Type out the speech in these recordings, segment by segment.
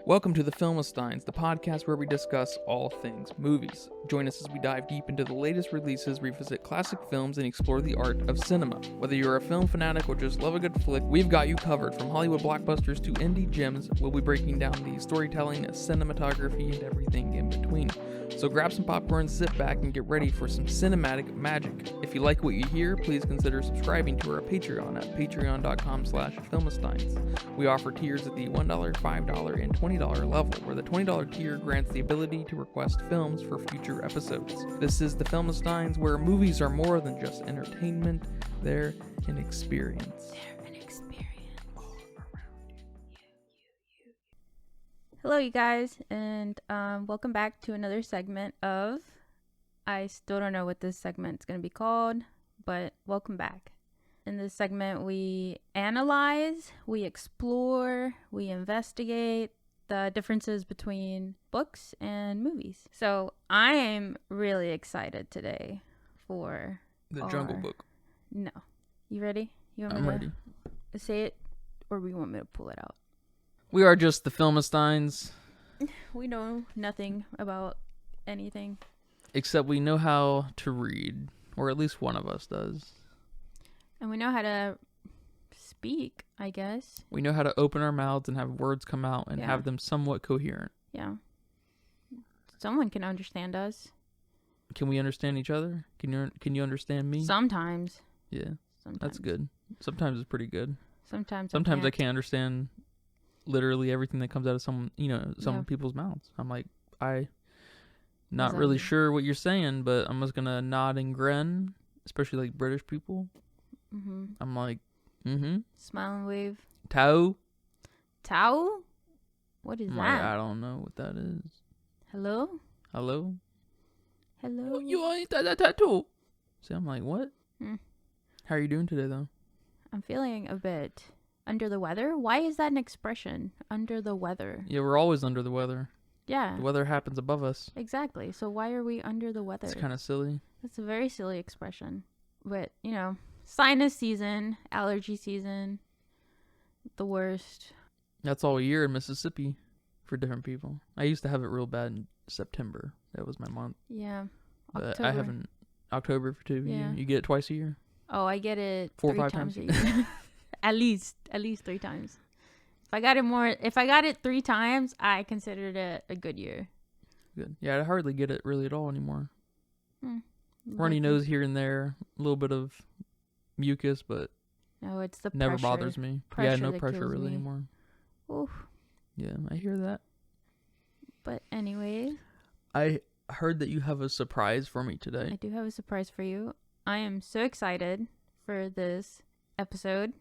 Welcome to the Filmistines, the podcast where we discuss all things movies. Join us as we dive deep into the latest releases, revisit classic films, and explore the art of cinema. Whether you're a film fanatic or just love a good flick, we've got you covered. From Hollywood blockbusters to indie gems, we'll be breaking down the storytelling, cinematography, and everything in between. So grab some popcorn, sit back, and get ready for some cinematic magic. If you like what you hear, please consider subscribing to our Patreon at patreon.com/filmistines. We offer tiers at the $1, $5, and $20 level, where the $20 tier grants the ability to request films for future episodes. This is the Filmistines, where movies are more than just entertainment, they're an experience. Hello, you guys, and welcome back to another segment of, I still don't know what this segment's going to be called, but welcome back. In this segment, we analyze, we explore, we investigate the differences between books and movies. So I am really excited today for The Jungle Book. No. You ready? I'm ready. Say it, or we want me to pull it out? We are just the Filmistines. We know nothing about anything. Except we know how to read, or at least one of us does. And we know how to speak, I guess. We know how to open our mouths and have words come out and have them somewhat coherent. Yeah. Someone can understand us. Can we understand each other? Can you understand me? Sometimes. Yeah. Sometimes. That's good. Sometimes it's pretty good. Sometimes I can't understand literally everything that comes out of some people's mouths. I'm like, not really sure what you're saying, but I'm just gonna nod and grin, especially like British people. Mm-hmm. I'm like, smile and wave. Tao? What is that? I don't know what that is. Hello? Hello? Hello? You ain't that tattoo. See, I'm like, what? Mm. How are you doing today, though? I'm feeling a bit under the weather. Why is that an expression? Under the weather. Yeah, we're always under the weather. Yeah. The weather happens above us. Exactly. So why are we under the weather? It's kind of silly. It's a very silly expression. But, sinus season, allergy season, the worst. That's all year in Mississippi for different people. I used to have it real bad in September. That was my month. Yeah. But October. I haven't. October for 2 Yeah. You get it twice a year? Oh, I get it 4 or 3 5 times times a year. At least 3 times. If I got it 3 times, I considered it a good year. Good. Yeah, I hardly get it really at all anymore. Runny Lucky. nose here and there, a little bit of mucus, but No, it's the never pressure. bothers me. Pressure Yeah, no that pressure kills really me. anymore. Oof. Yeah, I hear that. But anyway, I heard that you have a surprise for me I today. do have a surprise for you. I am so excited for this episode.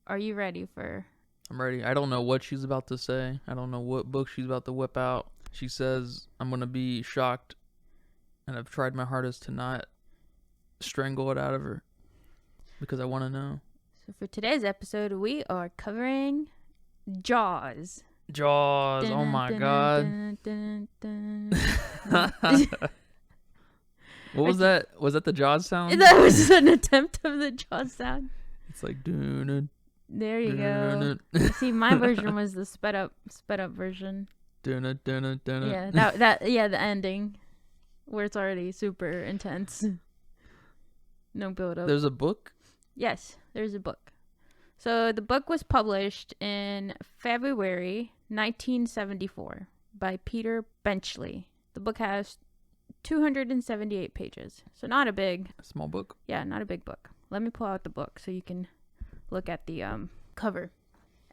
Are you ready for... I'm ready. I don't know what she's about to say. I don't know what book she's about to whip out. She says I'm going to be shocked, and I've tried my hardest to not strangle it out of her because I want to know. So for today's episode, we are covering Jaws. Jaws. Oh my God. What was that? Was that the Jaws sound? That was an attempt of the Jaws sound. It's like dun, There you go. dun, See, my version was the sped up version. dun, dun, dun. Yeah, the ending where it's already super intense. No build up. There's a book? Yes, there's a book. So the book was published in February 1974 by Peter Benchley. The book has 278 pages. So not a big... Small book? Yeah, not a big book. Let me pull out the book so you can look at the cover.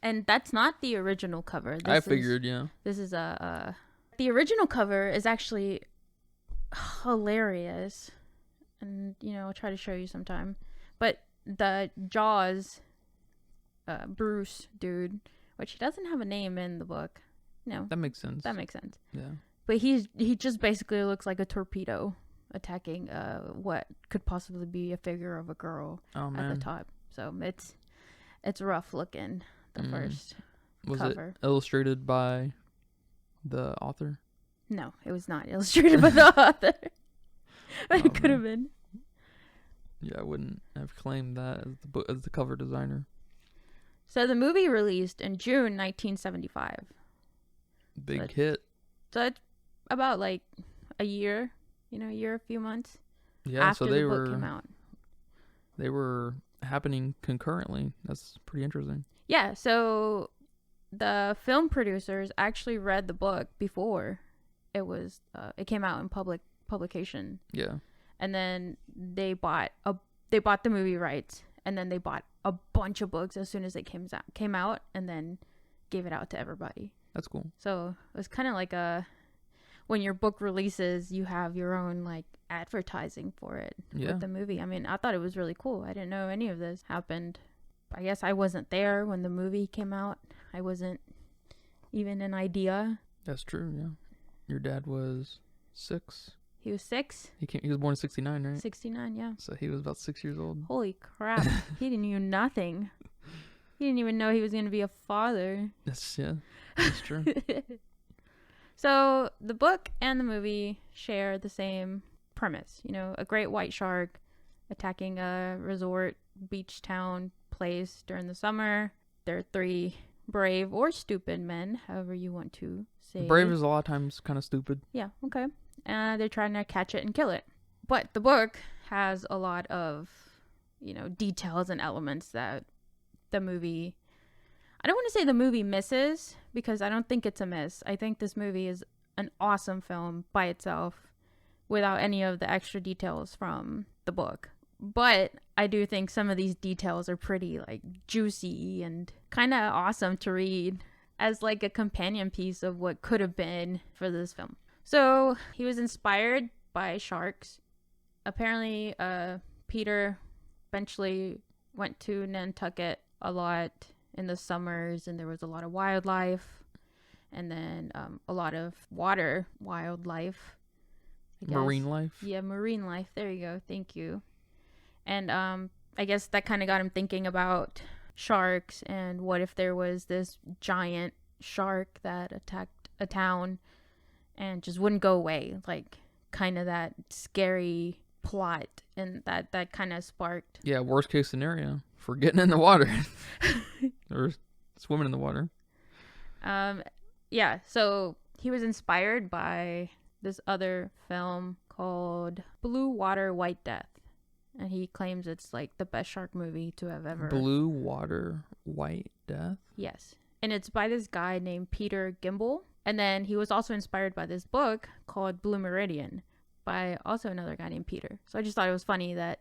And that's not the original cover. I figured, yeah. This is the original cover is actually hilarious. And, I'll try to show you sometime. But the Jaws Bruce dude, which he doesn't have a name in the book. No. That makes sense. Yeah. But he just basically looks like a torpedo attacking what could possibly be a figure of a girl at the top. So it's rough looking, the first cover. Was it illustrated by the author? No, it was not illustrated by the author. But it could have been. Yeah, I wouldn't have claimed that as the cover designer. So the movie released in June 1975. Big hit. So it's about like a year, a few months Yeah, after so the book came out. They were happening concurrently. That's pretty interesting. Yeah, so the film producers actually read the book before it came out in publication. Yeah. And then they bought the movie rights, and then they bought a bunch of books as soon as it came out, and then gave it out to everybody. That's cool. So it was kind of like when your book releases, you have your own like advertising for it with the movie. I mean, I thought it was really cool. I didn't know any of this happened. I guess I wasn't there when the movie came out. I wasn't even an idea. That's true, yeah. Your dad was 6. He was 6? He was born in 69, right? 69, yeah. So he was about 6 years old. Holy crap. He didn't know nothing. He didn't even know he was going to be a father. That's true. So the book and the movie share the same premise. A great white shark attacking a resort beach town place during the summer. There are 3 brave or stupid men, however you want to say. Brave is a lot of times kind of stupid. Yeah, okay. They're trying to catch it and kill it. But the book has a lot of, details and elements that the movie... I don't want to say the movie misses, because I don't think it's a miss. I think this movie is an awesome film by itself without any of the extra details from the book. But I do think some of these details are pretty like juicy and kind of awesome to read as like a companion piece of what could have been for this film. So he was inspired by sharks. Apparently, Peter eventually went to Nantucket a lot in the summers, and there was a lot of wildlife, and then a lot of water wildlife. Marine life? Yeah, marine life. There you go. Thank you. And I guess that kind of got him thinking about sharks, and what if there was this giant shark that attacked a town and just wouldn't go away, like kind of that scary plot, and that kind of sparked. Yeah, worst case scenario for getting in the water or swimming in the water. Yeah, so he was inspired by this other film called Blue Water White Death, and he claims it's like the best shark movie to have ever. Blue Water White Death? Yes, and it's by this guy named Peter Gimble. And then he was also inspired by this book called Blue Meridian by also another guy named Peter. So I just thought it was funny that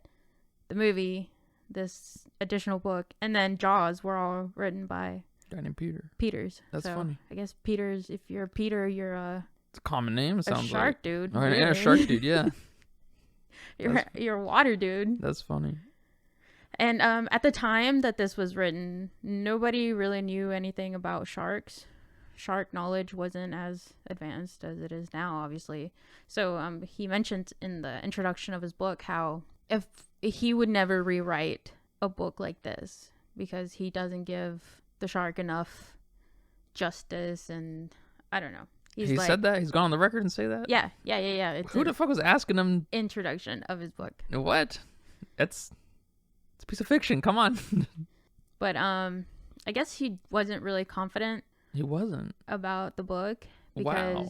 the movie, this additional book, and then Jaws were all written by a guy named Peter. Peters. That's funny. I guess Peters, if you're a Peter, you're it's a common name, it sounds like. A shark dude. Oh, yeah, shark dude, yeah. You're a water dude. That's funny. And at the time that this was written, nobody really knew anything about sharks. Shark knowledge wasn't as advanced as it is now, obviously. So he mentioned in the introduction of his book how if he would never rewrite a book like this because he doesn't give the shark enough justice, and I don't know. He said that? He's gone on the record and say that? Yeah. It's Who the fuck was asking him? Introduction of his book. What? It's a piece of fiction. Come on. But I guess he wasn't really confident. He wasn't about the book. Wow.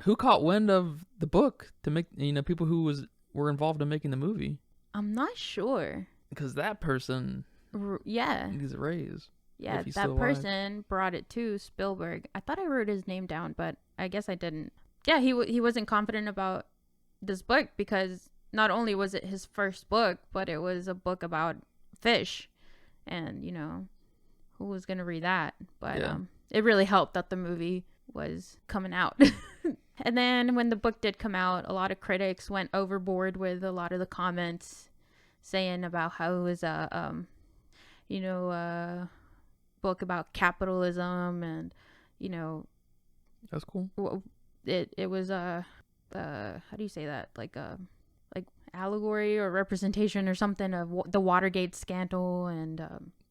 Who caught wind of the book to make people who were involved in making the movie? I'm not sure. Because that person, needs a raise. Yeah, that person brought it to Spielberg. I thought I wrote his name down, but I guess I didn't. Yeah, he wasn't confident about this book because not only was it his first book, but it was a book about fish, and who was gonna read that? But it really helped that the movie was coming out. And then when the book did come out, a lot of critics went overboard with a lot of the comments saying about how it was a book about capitalism, and that's cool. It was how do you say that, like allegory or representation or something of the Watergate scandal, and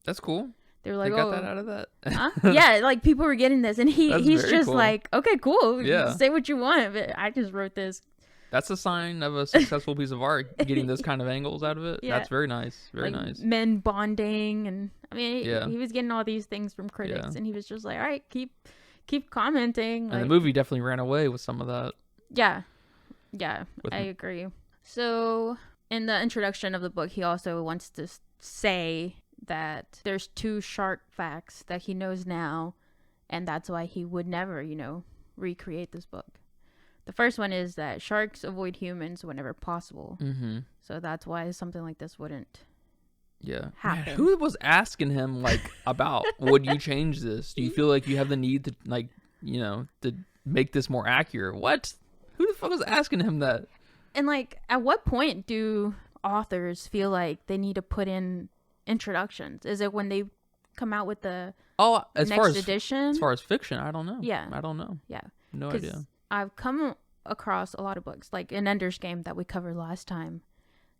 that's cool. They were like, got that out of that. Huh? Yeah, like people were getting this, and he's just cool. Like, okay, cool. Yeah. Say what you want, but I just wrote this. That's a sign of a successful piece of art, getting those kind of angles out of it. Yeah. That's very nice. Very nice. Men bonding, and I mean, he was getting all these things from critics, and he was just like, all right, keep keep commenting. And the movie definitely ran away with some of that. Yeah, I agree. So in the introduction of the book, he also wants to say that there's 2 shark facts that he knows now, and that's why he would never, recreate this book. The first one is that sharks avoid humans whenever possible. Mm-hmm. So that's why something like this wouldn't happen. Man, who was asking him about would you change this? Do you feel like you have the need to to make this more accurate? What? Who the fuck was asking him that? And at what point do authors feel like they need to put in introductions? Is it when they come out with the next edition? As far as fiction, I don't know. Yeah. I don't know. Yeah. No idea. I've come across a lot of books, like in Ender's Game that we covered last time.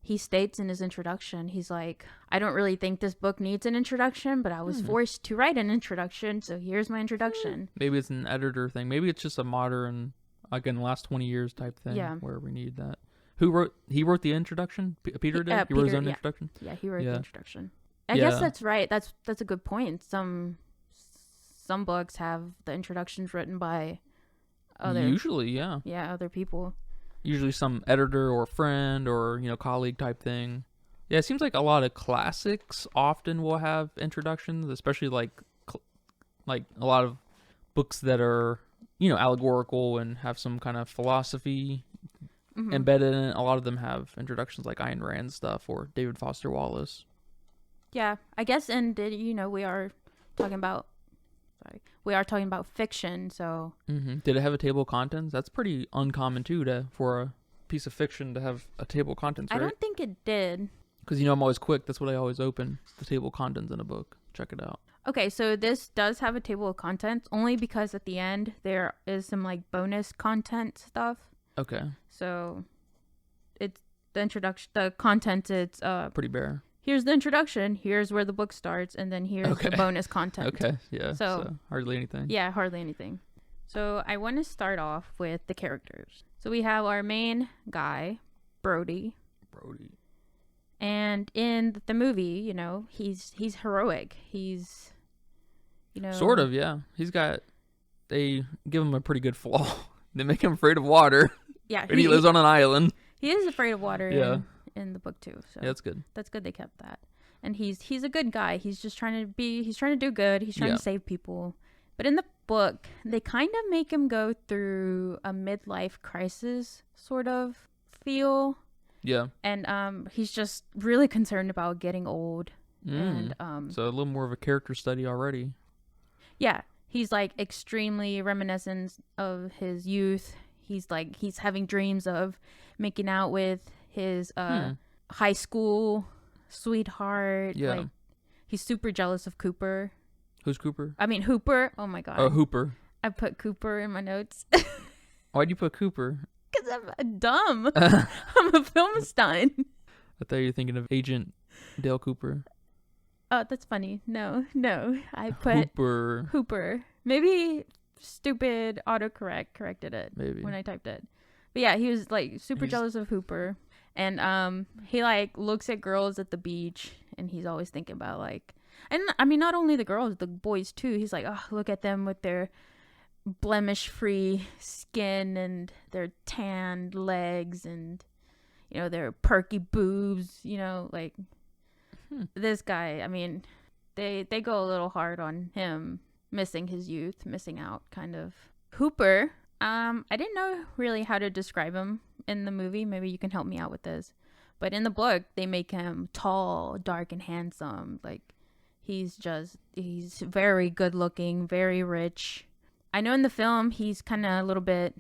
He states in his introduction, he's like, I don't really think this book needs an introduction, but I was forced to write an introduction, so here's my introduction. Maybe it's an editor thing. Maybe it's just a modern, in the last 20 years type thing, where we need that. He wrote the introduction? Peter did? He wrote his own introduction? Yeah, he wrote the introduction. I guess that's right. That's a good point. Some books have the introductions written by other people. Usually some editor or friend or colleague type thing. Yeah, it seems like a lot of classics often will have introductions, especially like a lot of books that are allegorical and have some kind of philosophy embedded in it. A lot of them have introductions, like Ayn Rand stuff or David Foster Wallace. Yeah, I guess, and we are talking about fiction, so. Did it have a table of contents? That's pretty uncommon too, for a piece of fiction to have a table of contents, right? I don't think it did. Because I'm always quick. That's what I always open, the table of contents in a book. Check it out. Okay, so this does have a table of contents, only because at the end there is some bonus content stuff. Okay. So it's the introduction, the content, it's pretty bare. Here's the introduction, here's where the book starts, and then here's the bonus content. Okay, yeah. So hardly anything. Yeah, hardly anything. So I want to start off with the characters. So we have our main guy, Brody. And in the movie, he's heroic. He's, sort of, yeah. They give him a pretty good flaw. They make him afraid of water. Yeah. And he lives on an island. He is afraid of water in the book too. So yeah, that's good. That's good they kept that. And he's a good guy. He's just trying to do good. He's trying to save people. But in the book, they kind of make him go through a midlife crisis sort of feel. Yeah. And he's just really concerned about getting old. And so a little more of a character study already. Yeah. He's extremely reminiscent of his youth. He's having dreams of making out with his high school sweetheart. Yeah. He's super jealous of Cooper. Who's Cooper? I mean Hooper. Oh my god. Oh, Hooper. I put Cooper in my notes. Why'd you put Cooper? Because I'm dumb. I'm a Filmstein. I thought you were thinking of Agent Dale Cooper. Oh, that's funny. No. I put Hooper. Maybe stupid autocorrect corrected it when I typed it. But yeah, he was super jealous of Hooper. And he looks at girls at the beach and he's always thinking about and I mean not only the girls, the boys too. He's like, oh, look at them with their blemish-free skin and their tanned legs and their perky boobs, This guy, I mean, they go a little hard on him, missing his youth, missing out kind of. Hooper, I didn't know really how to describe him in the movie. Maybe you can help me out with this. But in the book, they make him tall, dark, and handsome. He's very good looking, very rich. I know in the film he's kind of a little bit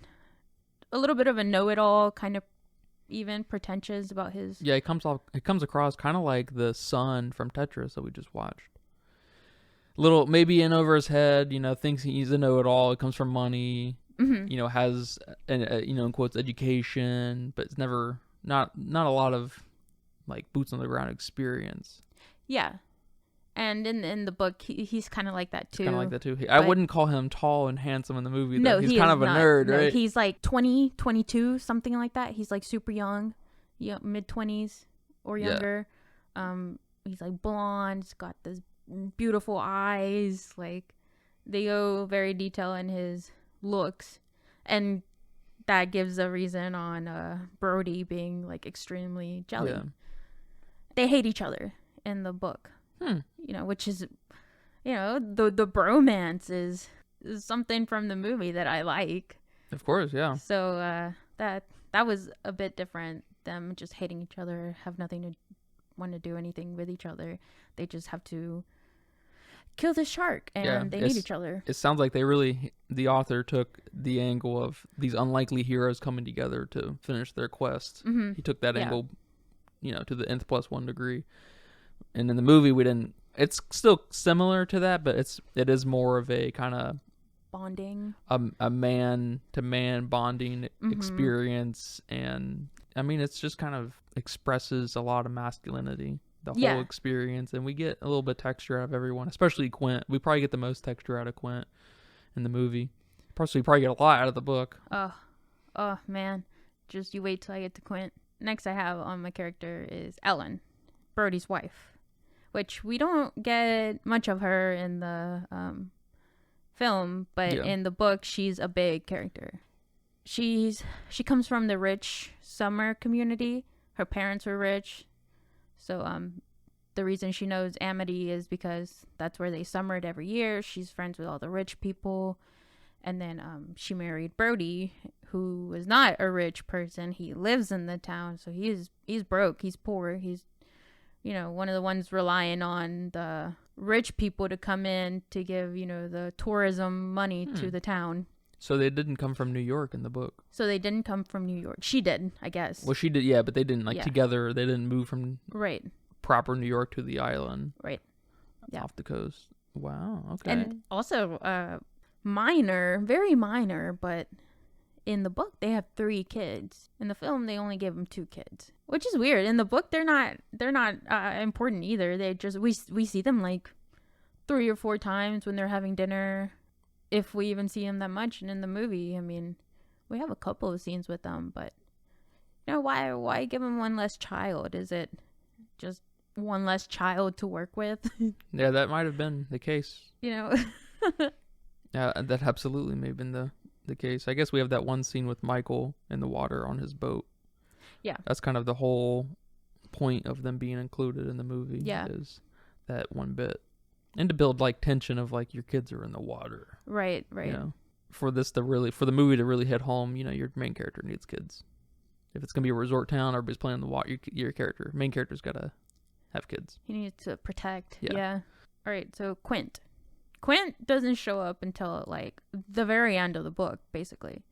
of a know-it-all, kind of even pretentious about his. Yeah, it comes across kind of like the son from Tetris that we just watched. Little maybe in over his head, thinks he's a know-it-all. It comes from money. Mm-hmm. Has an in quotes education, but it's never not a lot of boots on the ground experience. Yeah. And in the book, he's kind of like that too. Kind of like that too. I wouldn't call him tall and handsome in the movie. Though. No, he's kind of a nerd, no, right? He's 20, 22, something like that. He's super young, mid-20s or younger. Yeah. He's blonde. He's got this beautiful eyes. They go very detailed in his looks, and that gives a reason on Brody being like extremely jelly. Yeah. They hate each other in the book. Hmm. Which is, the bromance is something from the movie that I like. Of course, yeah. So that was a bit different. Them just hating each other, have nothing to want to do anything with each other. They just have to kill the shark, and they hate each other. It sounds like the author took the angle of these unlikely heroes coming together to finish their quest. Mm-hmm. He took that angle, to the nth plus 1 degree. And in the movie, we didn't. It's still similar to that, but it is more of a kind of bonding, a man to man bonding experience, and I mean, it's just kind of expresses a lot of masculinity, the whole experience, and we get a little bit of texture out of everyone, especially Quint. We probably get the most texture out of Quint in the movie. Personally, probably get a lot out of the book. Oh man, just you wait till I get to Quint. Next I have on my character is Ellen, Brody's wife, which we don't get much of her in the film, but in the book she's a big character. She comes from the rich summer community. Her parents were rich, so the reason she knows Amity is because that's where they summered every year. She's friends with all the rich people. And then she married Brody, who is not a rich person. He lives in the town, so he's broke. He's poor. He's, one of the ones relying on the rich people to come in to give, the tourism money to the town. So they didn't come from New York in the book. So they didn't come from New York. She did, I guess. Well, she did, yeah, but they didn't, together. They didn't move from proper New York to the island. Right. Yeah. Off the coast. Wow, okay. And also, minor, very minor, but in the book they have 3 kids. In the film they only give them 2 kids, which is weird. In the book they're not important either. They just we see them like 3 or 4 times when they're having dinner, if we even see them that much. And in the movie, I mean, we have a couple of scenes with them, but why give them one less child? Is it just one less child to work with? Yeah, that might have been the case. Yeah, that absolutely may have been the case. I guess we have that one scene with Michael in the water on his boat. Yeah. That's kind of the whole point of them being included in the movie. Yeah. Is that one bit. And to build like tension of like your kids are in the water. Right. For the movie to really hit home, your main character needs kids. If it's gonna be a resort town, everybody's playing in the water. Your main character's gotta have kids. He needs to protect. Yeah. All right. So Quint doesn't show up until like the very end of the book. Basically,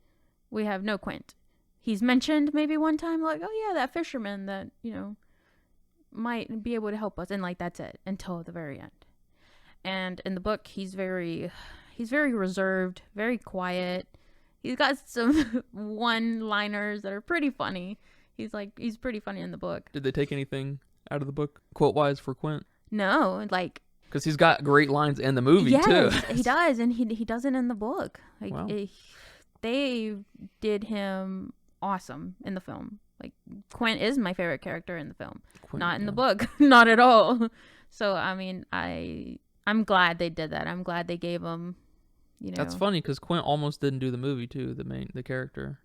we have no Quint. He's mentioned maybe one time, like, oh yeah, that fisherman that might be able to help us, and like that's it until the very end. And in the book, he's very reserved, very quiet. He's got some one-liners that are pretty funny. He's pretty funny in the book. Did they take anything out of the book quote-wise for Quint? No, like, because he's got great lines in the movie too. Yes, he does, and he does it in the book. Like, wow. They did him awesome in the film. Like, Quint is my favorite character in the film, not in the book, not at all. So I mean, I'm glad they did that. I'm glad they gave him, That's funny because Quint almost didn't do the movie too. The character,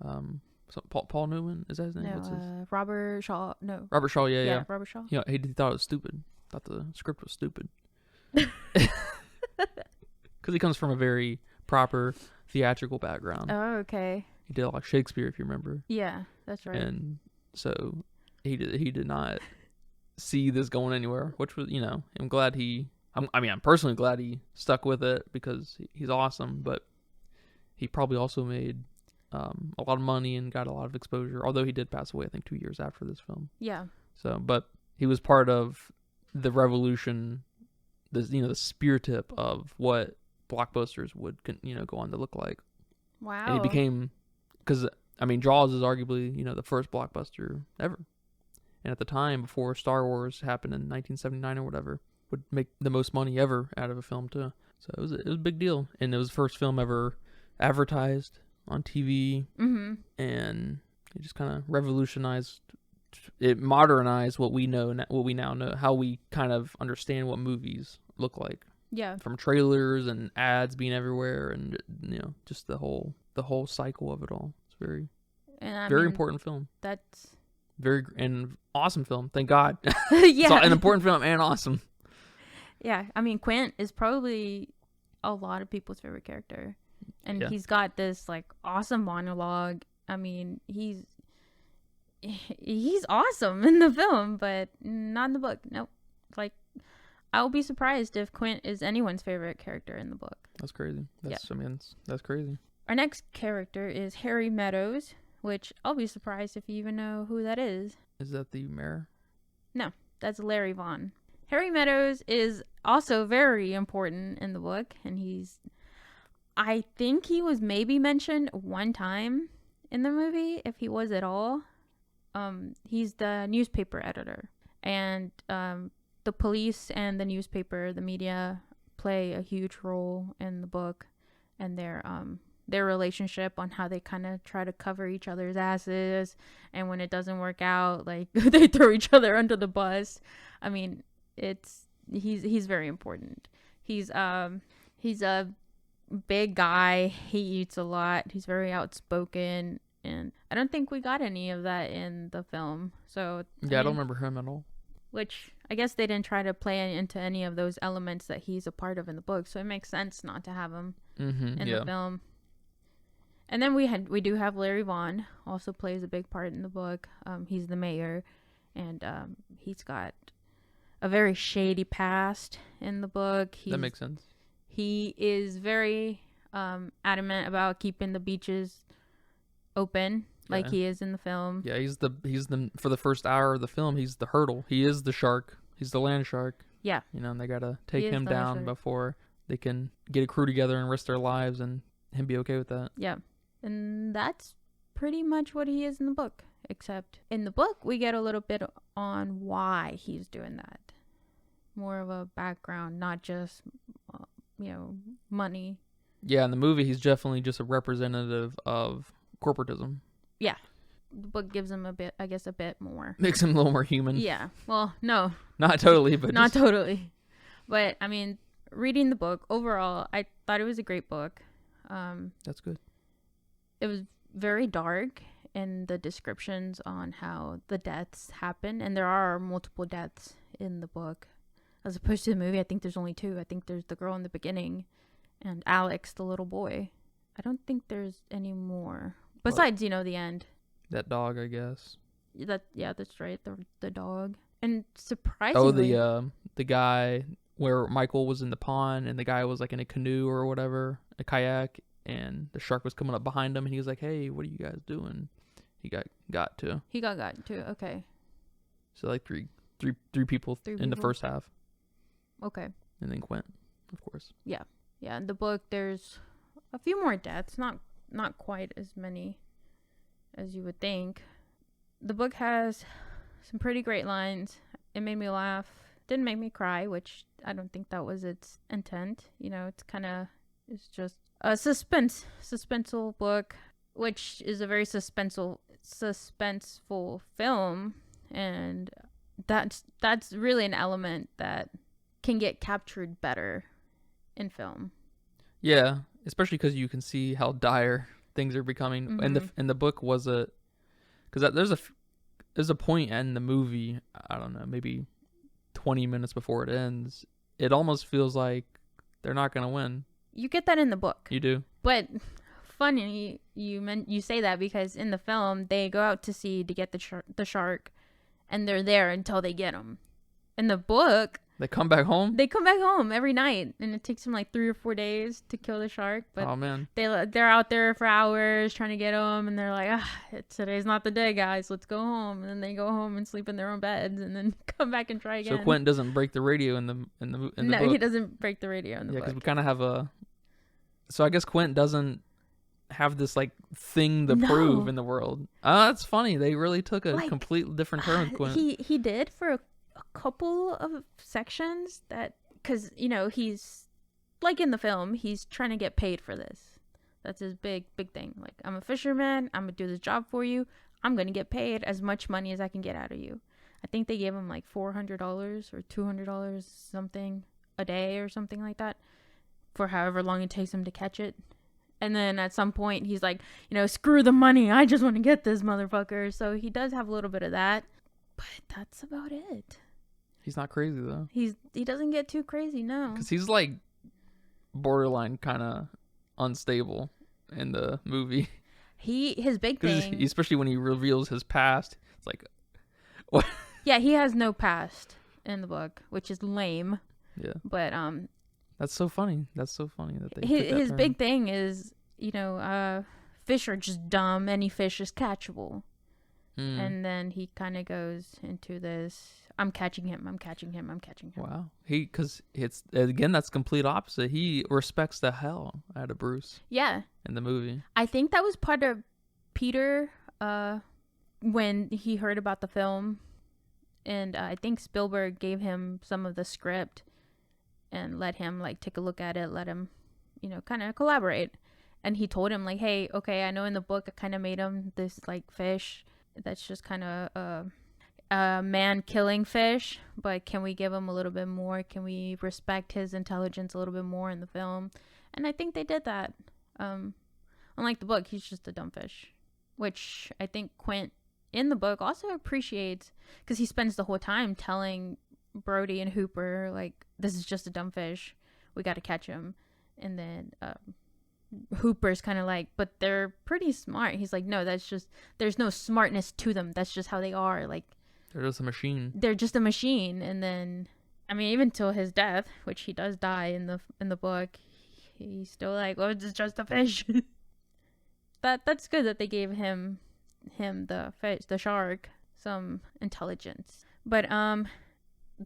Paul Newman, is that his name? No, What's his? Robert Shaw. No. Robert Shaw. Yeah. Robert Shaw. Yeah, he thought it was stupid. Thought the script was stupid. Because he comes from a very proper theatrical background. Oh, okay. He did a lot of Shakespeare, if you remember. Yeah, that's right. And so he did not see this going anywhere, which was, I'm glad I'm personally glad he stuck with it because he's awesome, but he probably also made a lot of money and got a lot of exposure, although he did pass away, I think, 2 years after this film. Yeah. So, but he was part of the revolution, the spear tip of what blockbusters would, go on to look like. Wow. And he became, because, Jaws is arguably, the first blockbuster ever. And at the time, before Star Wars happened in 1979 or whatever, would make the most money ever out of a film too. So it was a big deal. And it was the first film ever advertised on TV. Mm-hmm. And it just kind of revolutionized, it modernized what we now know, how we kind of understand what movies look like. Yeah. From trailers and ads being everywhere, and just the whole cycle of it all. It's very important film. That's And awesome film. Thank God. yeah, It's an important film and awesome. Yeah, I mean, Quint is probably a lot of people's favorite character, and he's got this like awesome monologue. I mean, he's awesome in the film, but not in the book. Nope. Like, I'll be surprised if Quint is anyone's favorite character in the book. That's crazy. That's crazy. Our next character is Harry Meadows, which I'll be surprised if you even know who that is. Is that the mayor? No, that's Larry Vaughn. Harry Meadows is also very important in the book, and I think he was maybe mentioned one time in the movie, if he was at all. He's the newspaper editor, and the police and the newspaper, the media, play a huge role in the book, and their relationship, on how they kind of try to cover each other's asses, and when it doesn't work out, like they throw each other under the bus. I mean, he's very important. He's a big guy. He eats a lot. He's very outspoken, and I don't think we got any of that in the film. So I don't remember him at all. Which I guess they didn't try to play into any of those elements that he's a part of in the book, so it makes sense not to have him in the film. And then we do have Larry Vaughn, also plays a big part in the book. He's the mayor, and he's got a very shady past in the book. That makes sense. He is very adamant about keeping the beaches open, like he is in the film. Yeah, he's the for the first hour of the film, he's the hurdle. He is the shark. He's the land shark. Yeah. And they gotta take him down before they can get a crew together and risk their lives, and him be okay with that. Yeah. And that's pretty much what he is in the book, except in the book we get a little bit on why he's doing that. More of a background, not just money. Yeah, in the movie he's definitely just a representative of corporatism. Yeah. The book gives him a bit more. Makes him a little more human. Yeah. Well, no. Not totally, but not totally. But I mean, reading the book overall, I thought it was a great book. That's good. It was very dark in the descriptions on how the deaths happen, and there are multiple deaths in the book. As opposed to the movie, I think there's only 2. I think there's the girl in the beginning and Alex, the little boy. I don't think there's any more. Besides, the end. That dog, I guess. That's right. The dog. And surprisingly... Oh, the guy where Michael was in the pond, and the guy was like in a canoe or whatever, a kayak, and the shark was coming up behind him, and he was like, "Hey, what are you guys doing?" He got to. He got to. Okay. So like three people in the first half. Okay. And then Quint, of course. Yeah. Yeah. In the book, there's a few more deaths. Not quite as many as you would think. The book has some pretty great lines. It made me laugh. Didn't make me cry, which I don't think that was its intent. It's just a suspenseful book, which is a very suspenseful film, and that's really an element that can get captured better in film. Yeah, especially because you can see how dire things are becoming. Mm-hmm. And the book was because there's a point in the movie, I don't know, maybe 20 minutes before it ends, it almost feels like they're not gonna win. You get that in the book. You do. But funny you say that, because in the film they go out to sea to get the shark, and they're there until they get him. In the book, they come back home. They come back home every night, and it takes them like 3 or 4 days to kill the shark. But oh man, they're out there for hours trying to get him, and they're like, today's not the day, guys. Let's go home. And then they go home and sleep in their own beds, and then come back and try again. So Quentin doesn't break the radio in the book. No, he doesn't break the radio in the book. Yeah, because we kind of have so I guess Quentin doesn't have this like thing to prove in the world. That's funny. They really took a completely different turn with Quentin. He did for a couple of sections, that because he's like in the film, he's trying to get paid for this. That's his big thing. Like, I'm a fisherman, I'm gonna do this job for you, I'm gonna get paid as much money as I can get out of you. I think they gave him like $400 or $200, something. a day or something like that, for however long it takes him to catch it. And then at some point he's like, screw the money, I just want to get this motherfucker. So he does have a little bit of that, but that's about it. He's not crazy though. He doesn't get too crazy, no. Because he's like borderline kind of unstable in the movie. His big thing, especially when he reveals his past, it's like, what? Yeah, he has no past in the book, which is lame. Yeah. But that's so funny. That's so funny that they his big thing is, fish are just dumb. Any fish is catchable. And then he kind of goes into this, I'm catching him. Wow. Because it's, again, that's complete opposite. He respects the hell out of Bruce. Yeah. In the movie. I think that was part of Peter when he heard about the film. And I think Spielberg gave him some of the script and let him take take a look at it, let him, kind of collaborate. And he told him hey, okay, I know in the book I kind of made him this fish that's just kind of a man killing fish, but can we give him a little bit more? Can we respect his intelligence a little bit more in the film? And I think they did that. Unlike the book, he's just a dumb fish, which I think Quint in the book also appreciates, because he spends the whole time telling Brody and Hooper this is just a dumb fish, we got to catch him. And then Hooper's kind of but they're pretty smart. He's no, that's just, there's no smartness to them, that's just how they are. They're just a machine. They're just a machine. And then, I mean, even till his death, which he does die in the book, he's still well, it's just a fish. That's good that they gave him the fish, the shark, some intelligence. But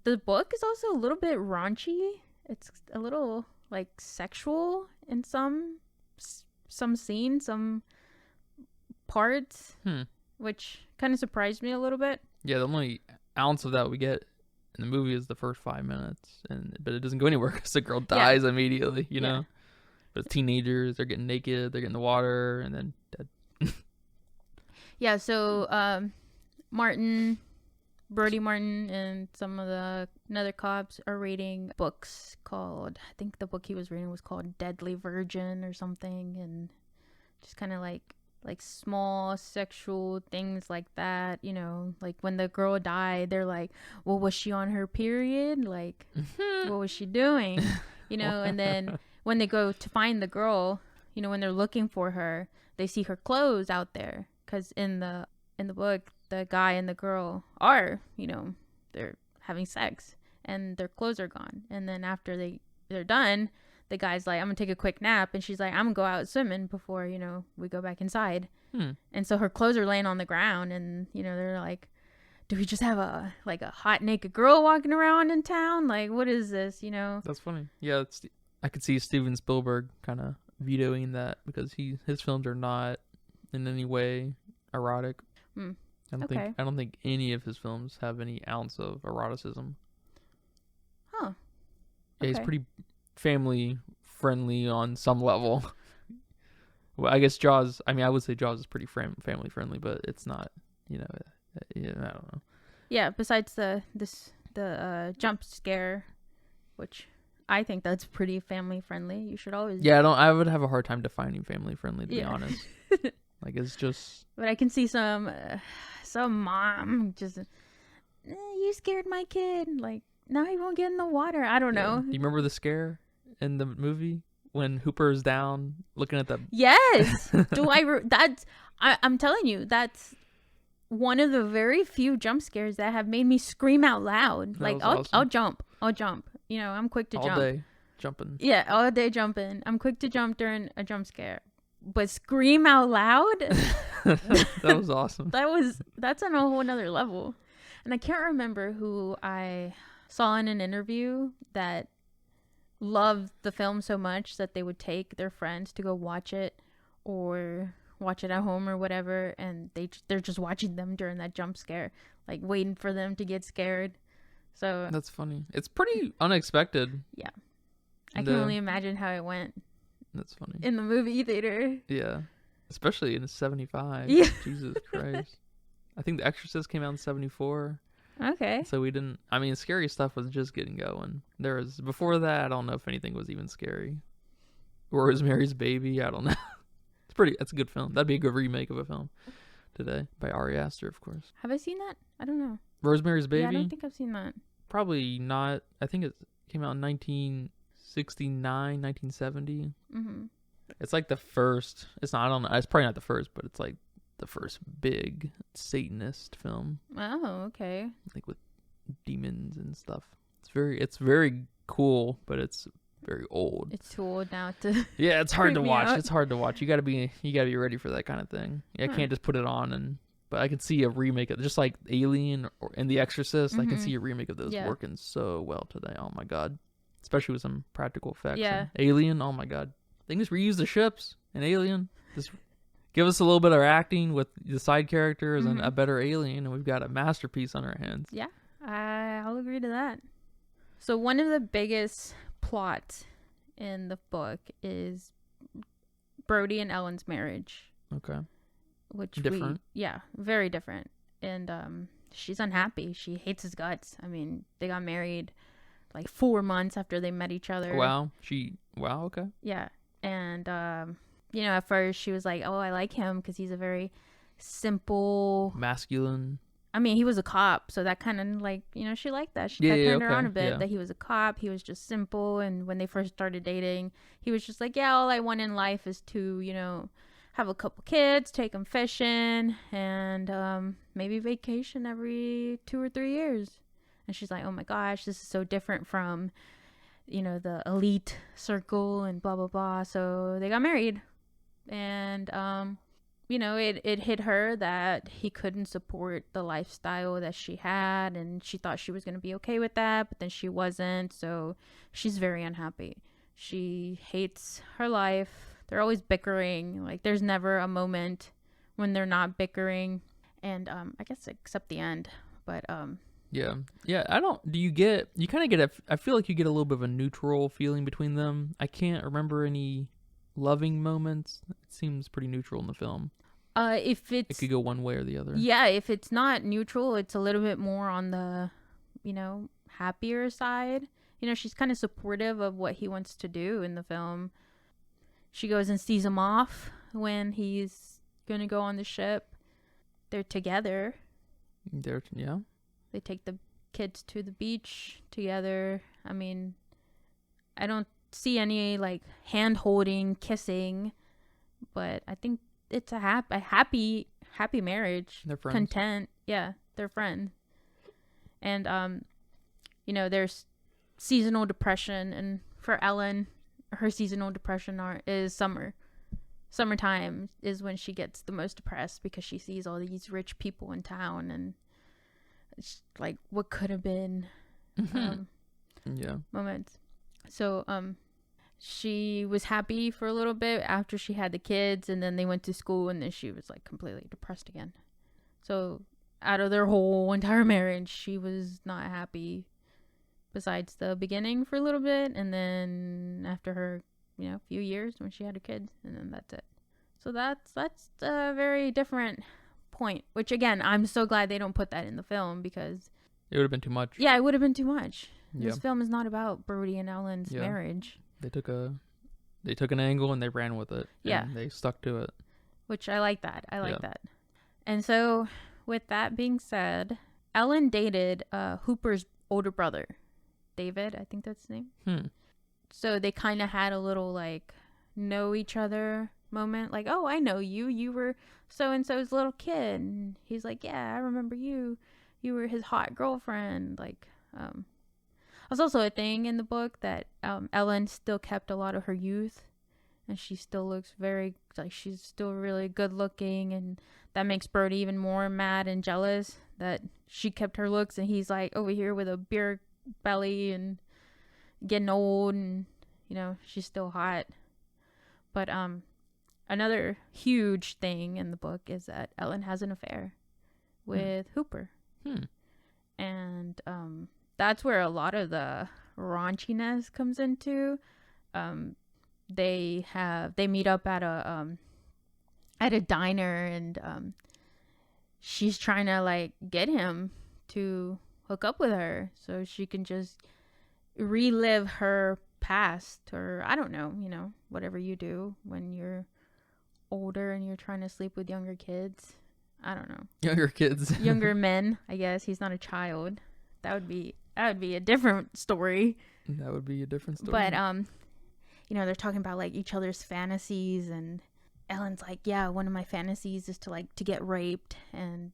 the book is also a little bit raunchy. It's a little sexual in some scenes, some parts, which kind of surprised me a little bit. Yeah, the only ounce of that we get in the movie is the first 5 minutes, but it doesn't go anywhere because the girl dies immediately, you know? But teenagers, they're getting naked, they're getting in the water, and then dead. Yeah, so Brody Martin, and some of the other cops are reading books called, I think the book he was reading was called Deadly Virgin or something, and just kind of like small sexual things like that, when the girl died, they're well, was she on her period? What was she doing? And then when they go to find the girl, when they're looking for her, they see her clothes out there, because in the book, the guy and the girl are, they're having sex and their clothes are gone. And then after they're done, the guy's I'm gonna take a quick nap, and she's I'm gonna go out swimming before we go back inside. And so her clothes are laying on the ground, and they're do we just have a hot naked girl walking around in town? What is this? That's funny. Yeah, I could see Steven Spielberg kind of vetoing that, because his films are not in any way erotic. I don't think any of his films have any ounce of eroticism. Huh. Yeah, he's pretty family friendly on some level. Well, I guess Jaws, I would say Jaws is pretty family friendly, but it's not, I don't know. Yeah, besides the jump scare, which I think that's pretty family friendly. You should always. Yeah, I would have a hard time defining family friendly, to be honest. It's just. But I can see some mom just, you scared my kid. Now he won't get in the water. I don't know. Do you remember the scare in the movie when Hooper is down looking at the? Yes. I'm telling you, that's one of the very few jump scares that have made me scream out loud. Awesome. I'll jump. I'm quick to jump. All day jumping. Yeah, all day jumping. I'm quick to jump during a jump scare. But scream out loud? That was awesome. That's on a whole nother level. And I can't remember who I saw in an interview that loved the film so much that they would take their friends to go watch it, or watch it at home or whatever, and they're just watching them during that jump scare, waiting for them to get scared. So that's funny. It's pretty unexpected. Yeah. I can only imagine how it went. That's funny. In the movie theater. Yeah. Especially in 75. Yeah. Jesus Christ. I think The Exorcist came out in 74. Okay. So we didn't. I mean, scary stuff was just getting going. There was before that. I don't know if anything was even scary. Rosemary's Baby. I don't know. It's a good film. That'd be a good remake of a film today by Ari Aster, of course. Have I seen that? I don't know. Rosemary's Baby. Yeah, I don't think I've seen that. Probably not. I think it came out in 1969, 1970. Mm-hmm. It's like the first. It's not. I don't know. It's probably not the first, but it's like the first big Satanist film. Oh, okay. Like with demons and stuff. It's very cool, but it's very old. It's too old now to. Yeah, it's hard to freak me watch. out. It's hard to watch. You gotta be ready for that kind of thing. I can't just put it on but I can see a remake of just like Alien and The Exorcist. I can see a remake of those working so well today. Oh my god, especially with some practical effects. Yeah. And Alien. Oh my god, they can just reuse the ships in Alien. Just give us a little bit of acting with the side characters and a better Alien, and we've got a masterpiece on our hands. Yeah, I'll agree to that. So one of the biggest plots in the book is Brody and Ellen's marriage. Okay. Which different. Very different. And she's unhappy. She hates his guts. I mean, they got married like 4 months after they met each other. Wow. Okay. Yeah. And at first she was like, oh, I like him because he's a very simple, masculine. I mean, he was a cop, so that kind of like, she liked that. She turned her on a bit, that he was a cop. He was just simple. And when they first started dating, he was just like, yeah, all I want in life is to, have a couple kids, take them fishing, and maybe vacation every 2 or 3 years. And she's like, oh my gosh, this is so different from, the elite circle and blah, blah, blah. So they got married. And, it hit her that he couldn't support the lifestyle that she had, and she thought she was going to be okay with that, but then she wasn't. So she's very unhappy. She hates her life. They're always bickering. Like, there's never a moment when they're not bickering. And I guess except the end. But yeah. You kind of get I feel like you get a little bit of a neutral feeling between them. I can't remember any loving moments. It seems pretty neutral in the film. It could go one way or the other. Yeah, if it's not neutral, it's a little bit more on the, happier side. She's kind of supportive of what he wants to do in the film. She goes and sees him off when he's going to go on the ship. They're together. They take the kids to the beach together. I mean, I don't see any like hand holding, kissing, but I think it's a happy marriage. They're friends. Content. Yeah, they're friends. And there's seasonal depression, and for Ellen, her seasonal depression is summertime is when she gets the most depressed, because she sees all these rich people in town, and it's like what could have been moments. So she was happy for a little bit after she had the kids, and then they went to school, and then she was like completely depressed again. So out of their whole entire marriage, she was not happy besides the beginning for a little bit, and then after her few years when she had her kids, and then that's it. So that's a very different point, which again, I'm so glad they don't put that in the film, because it would have been too much. Yeah, it would have been too much. This film is not about Brody and Ellen's marriage. They took an angle and they ran with it. Yeah, they stuck to it, which I like that. That. And so with that being said, Ellen dated Hooper's older brother, David, I think that's his name. So they kind of had a little like know each other moment, like, oh, I know you were so and so's little kid, and he's like, yeah, I remember you were his hot girlfriend. Like was also a thing in the book that Ellen still kept a lot of her youth, and she still looks very like she's still really good looking, and that makes Brody even more mad and jealous that she kept her looks, and he's like over here with a beer belly and getting old, and she's still hot. But another huge thing in the book is that Ellen has an affair with Hooper. And that's where a lot of the raunchiness comes into. They meet up at a diner, and she's trying to like get him to hook up with her so she can just relive her past, or I don't know, whatever you do when you're older and you're trying to sleep with younger kids. I don't know. Younger kids. Younger men, I guess. He's not a child. That would be a different story. That would be a different story. But they're talking about like each other's fantasies, and Ellen's like, yeah, one of my fantasies is to get raped, and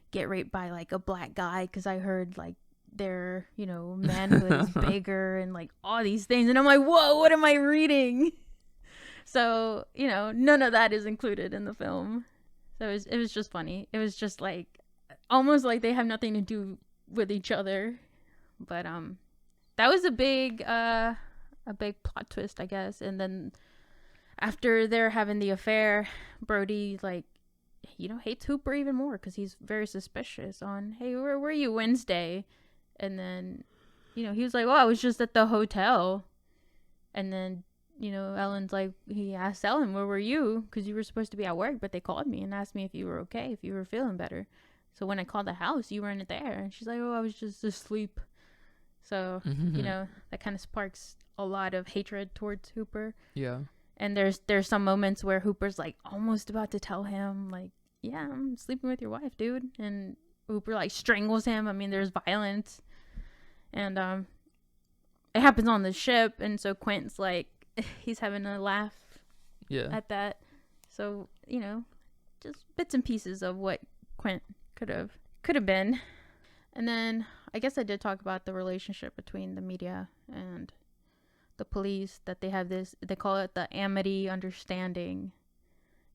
get raped by like a black guy, because I heard like their manhood is bigger and like all these things, and I'm like, whoa, what am I reading? So none of that is included in the film. So it was just funny. It was just like almost like they have nothing to do with each other. But that was a big plot twist, I guess. And then after they're having the affair, Brody hates Hooper even more, because he's very suspicious on, hey, where were you Wednesday? And then he was like, oh, I was just at the hotel. And then Ellen's like, he asked Ellen, where were you? Because you were supposed to be at work, but they called me and asked me if you were okay, if you were feeling better. So when I called the house, you weren't there. And she's like, oh, I was just asleep. So, that kind of sparks a lot of hatred towards Hooper. Yeah. And there's some moments where Hooper's like almost about to tell him, like, yeah, I'm sleeping with your wife, dude. And Hooper like strangles him. I mean, there's violence. And it happens on the ship. And so Quint's like, he's having a laugh at that. So, just bits and pieces of what Quint could have been. And then I guess I did talk about the relationship between the media and the police, that they have this, they call it the amity understanding.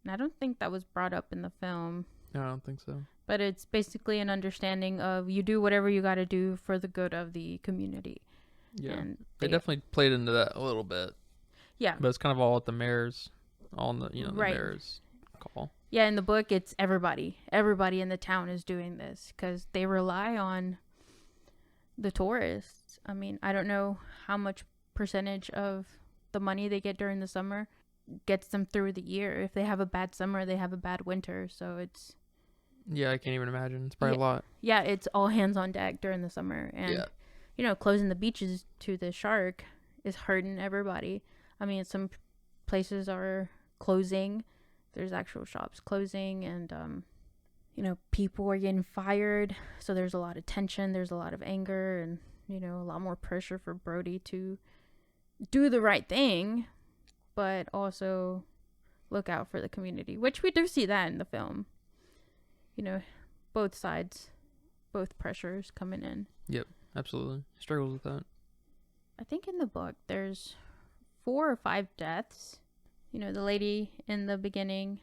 And I don't think that was brought up in the film. No, I don't think so. But it's basically an understanding of you do whatever you got to do for the good of the community. Yeah. And they definitely played into that a little bit. Yeah. But it's kind of all at the mayor's, all in the, the right. mayor's call. Yeah, in the book, it's everybody. Everybody in the town is doing this because they rely on the tourists. I mean, I don't know how much percentage of the money they get during the summer gets them through the year. If they have a bad summer, they have a bad winter. So it's... Yeah, I can't even imagine. It's probably a lot. Yeah, it's all hands on deck during the summer. And, closing the beaches to the shark is hurting everybody. I mean, some places are closing. There's actual shops closing, and, people are getting fired. So there's a lot of tension. There's a lot of anger and, a lot more pressure for Brody to do the right thing, but also look out for the community, which we do see that in the film. Both sides, both pressures coming in. Yep, absolutely. Struggles with that. I think in the book there's 4 or 5 deaths. The lady in the beginning,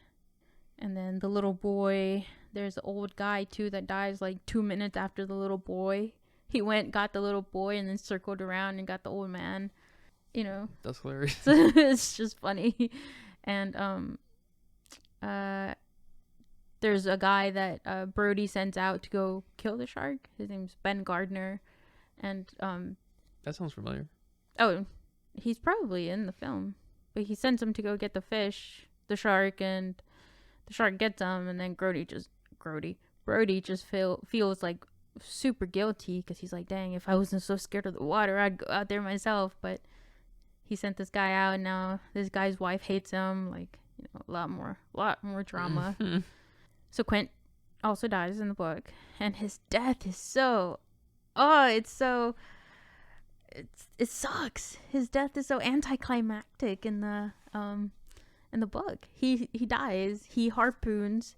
and then the little boy. There's the old guy too that dies like 2 minutes after the little boy. He went, got the little boy, and then circled around and got the old man. That's hilarious. It's just funny. And there's a guy that Brody sends out to go kill the shark. His name's Ben Gardner. And that sounds familiar. Oh, he's probably in the film. But he sends him to go get the shark, and the shark gets him, and then Brody just feels like super guilty, because he's like, dang, if I wasn't so scared of the water, I'd go out there myself. But he sent this guy out, and now this guy's wife hates him. Like, a lot more drama. So Quint also dies in the book, and his death is it sucks. His death is so anticlimactic in the book. He dies. He harpoons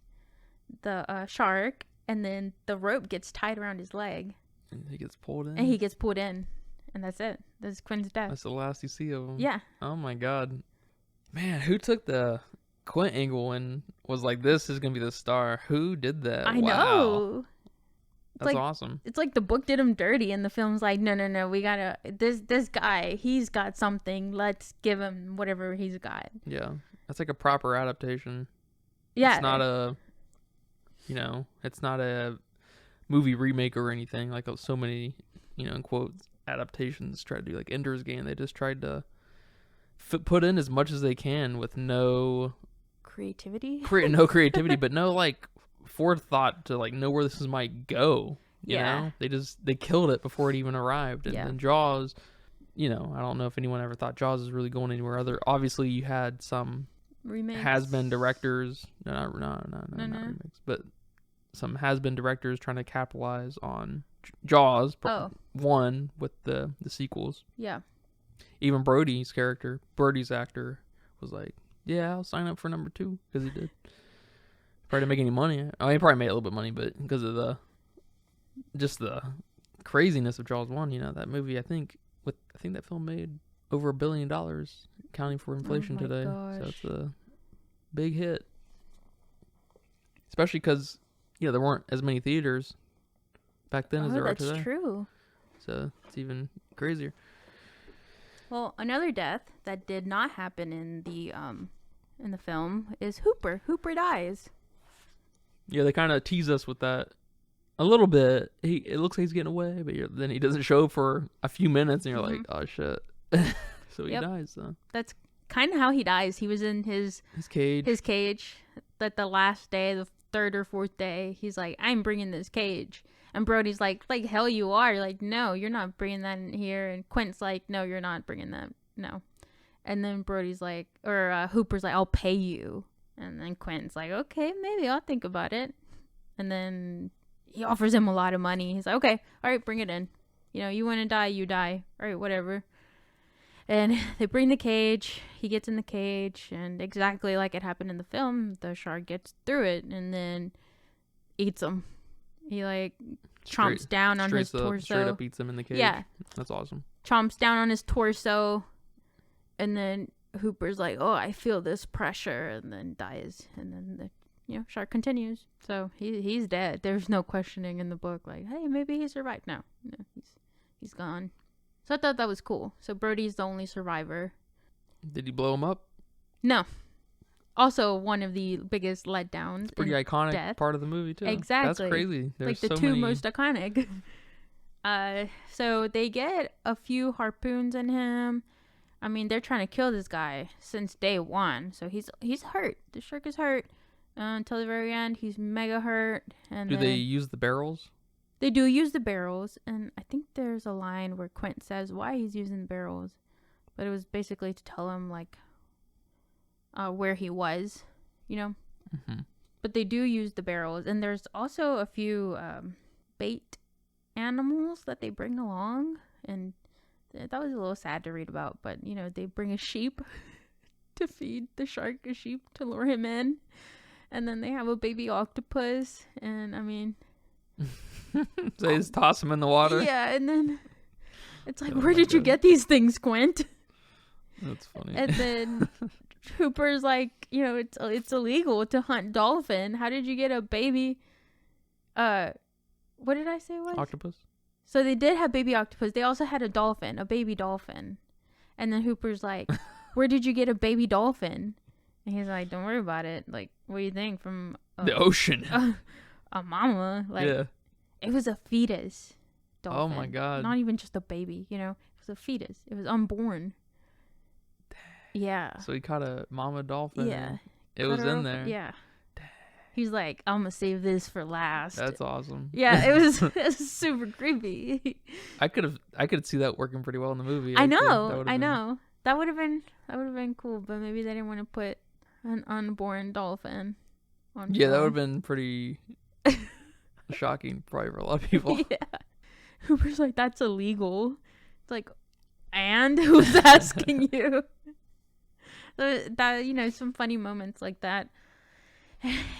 the shark, and then the rope gets tied around his leg. And he gets pulled in. And that's it. That's Quint's death. That's the last you see of him. Yeah. Oh my god. Man, who took the Quint angle and was like, this is gonna be the star? Who did that? I know. That's awesome. It's like the book did him dirty, and the film's like, no, we gotta, this guy, he's got something, let's give him whatever he's got. Yeah, that's like a proper adaptation. Yeah. It's not it's not a movie remake or anything, like so many, in quotes, adaptations try to do, like Ender's Game. They just tried to put in as much as they can with no creativity, but no like forethought to like know where this might go. You know, they killed it before it even arrived. And then Jaws, I don't know if anyone ever thought Jaws is really going anywhere other. Obviously, you had some remakes. Has-been directors, not remakes, but some has-been directors trying to capitalize on Jaws. One with the sequels. Yeah. Even Brody's actor was like, "Yeah, I'll sign up for number 2," because he did. Probably didn't make any money. Oh, he probably made a little bit of money, but because of the craziness of Jaws 1, that movie, I think that film made over $1 billion, accounting for inflation today. Gosh. So it's a big hit. Especially because, there weren't as many theaters back then as there are today. That's true. So it's even crazier. Well, another death that did not happen in the film is Hooper. Hooper dies. Yeah, they kind of tease us with that a little bit. It looks like he's getting away, but then he doesn't show for a few minutes, and you're like, oh shit. So he dies. So that's kind of how he dies. He was in his cage. His cage. That the last day, the 3rd or 4th day, he's like, I'm bringing this cage. And Brody's like hell you are. Like, no, you're not bringing that in here. And Quint's like, no, you're not bringing that. No. And then Brody's like, Hooper's like, I'll pay you. And then Quint's like, okay, maybe I'll think about it. And then he offers him a lot of money. He's like, okay, all right, bring it in. You want to die, you die. All right, whatever. And they bring the cage. He gets in the cage. And exactly like it happened in the film, the shark gets through it and then eats him. He chomps down on his torso. Straight up eats him in the cage. Yeah. That's awesome. Chomps down on his torso. And then Hooper's like, oh, I feel this pressure. And then dies. And then the shark continues. So he's dead. There's no questioning in the book. Like, hey, maybe he survived. No, he's gone. So I thought that was cool. So Brody's the only survivor. Did he blow him up? No. Also, one of the biggest letdowns. It's pretty iconic part of the movie, too. Exactly. That's crazy. There's the two most iconic. So they get a few harpoons in him. I mean, they're trying to kill this guy since day 1. So he's hurt. The shark is hurt. Until the very end, he's mega hurt. And do they use the barrels? They do use the barrels. And I think there's a line where Quint says why he's using the barrels. But it was basically to tell him, where he was, Mm-hmm. But they do use the barrels. And there's also a few bait animals that they bring along. And that was a little sad to read about. But, they bring a sheep to feed the shark a sheep to lure him in. And then they have a baby octopus. And, I mean... So they just toss him in the water? Yeah, and then it's like, where did you get these things, Quint? That's funny. And then Hooper's like, it's illegal to hunt dolphin. How did you get a baby? What did I say it was? Octopus. So they did have baby octopus. They also had a baby dolphin. And then Hooper's like, where did you get a baby dolphin? And he's like, don't worry about it. Like, what do you think? From the ocean. A mama. Yeah. It was a fetus dolphin. Oh my God. Not even just a baby, It was a fetus. It was unborn. Dang. Yeah. So he caught a mama dolphin. Yeah. It was in there. Yeah. Dang. He's like, I'm gonna save this for last. That's awesome. Yeah, it was super creepy. I could see that working pretty well in the movie. I know. That would have been cool, but maybe they didn't want to put an unborn dolphin on Yeah, film. that would have been pretty shocking probably for a lot of people. Yeah. Hooper's like, that's illegal. It's like, and who's asking you? So that, some funny moments like that.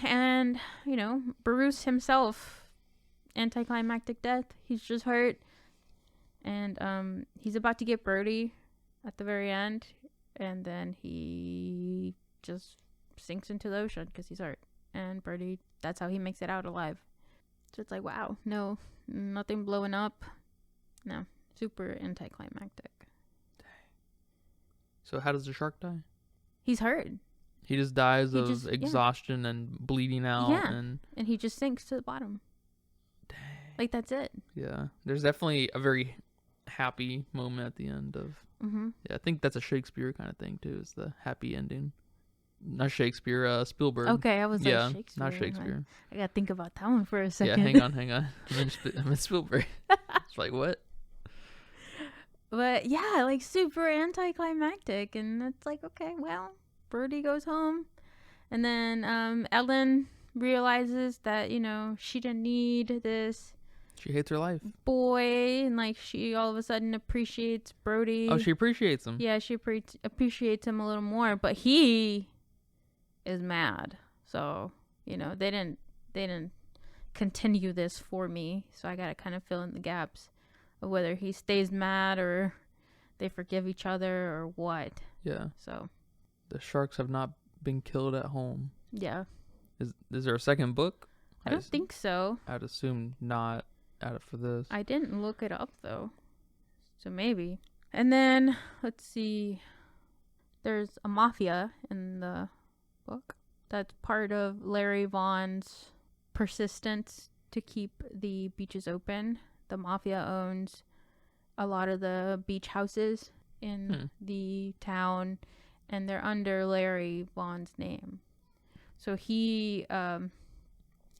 And, Bruce himself, anticlimactic death. He's just hurt. And he's about to get Brody at the very end. And then he just sinks into the ocean because he's hurt. And Brody, that's how he makes it out alive. So it's like, wow, no, nothing blowing up. No, super anticlimactic. Dang. So how does the shark die? He's hurt. He just dies of exhaustion and bleeding out. Yeah, and he just sinks to the bottom. Dang. Like, that's it. Yeah, there's definitely a very happy moment at the end of... Mm-hmm. Yeah, I think that's a Shakespeare kind of thing, too, is the happy ending. not Shakespeare, Spielberg. Okay, I was Yeah, like Shakespeare. not Shakespeare. I gotta think about that one for a Yeah, second. hang on. I meant Spielberg. It's like, what? But yeah, like super anticlimactic, and it's like, okay, well, Brody goes home, and then Ellen realizes that she didn't need this She hates her life. boy, and like she all of a sudden appreciates Brody. Oh, she appreciates him. Yeah, she appreciates him a little more, but he is mad. So they didn't continue this for me, so I gotta kind of fill in the gaps of whether he stays mad or they forgive each other or what. Yeah. So The sharks have not been killed at home. yeah, Is there a second book? I don't think so. I'd assume not out for this. I didn't look it up though, so maybe. And then let's see, there's a mafia in the book that's part of Larry Vaughn's persistence to keep the beaches open. The mafia owns a lot of the beach houses in the town, and they're under Larry Vaughn's name. So he,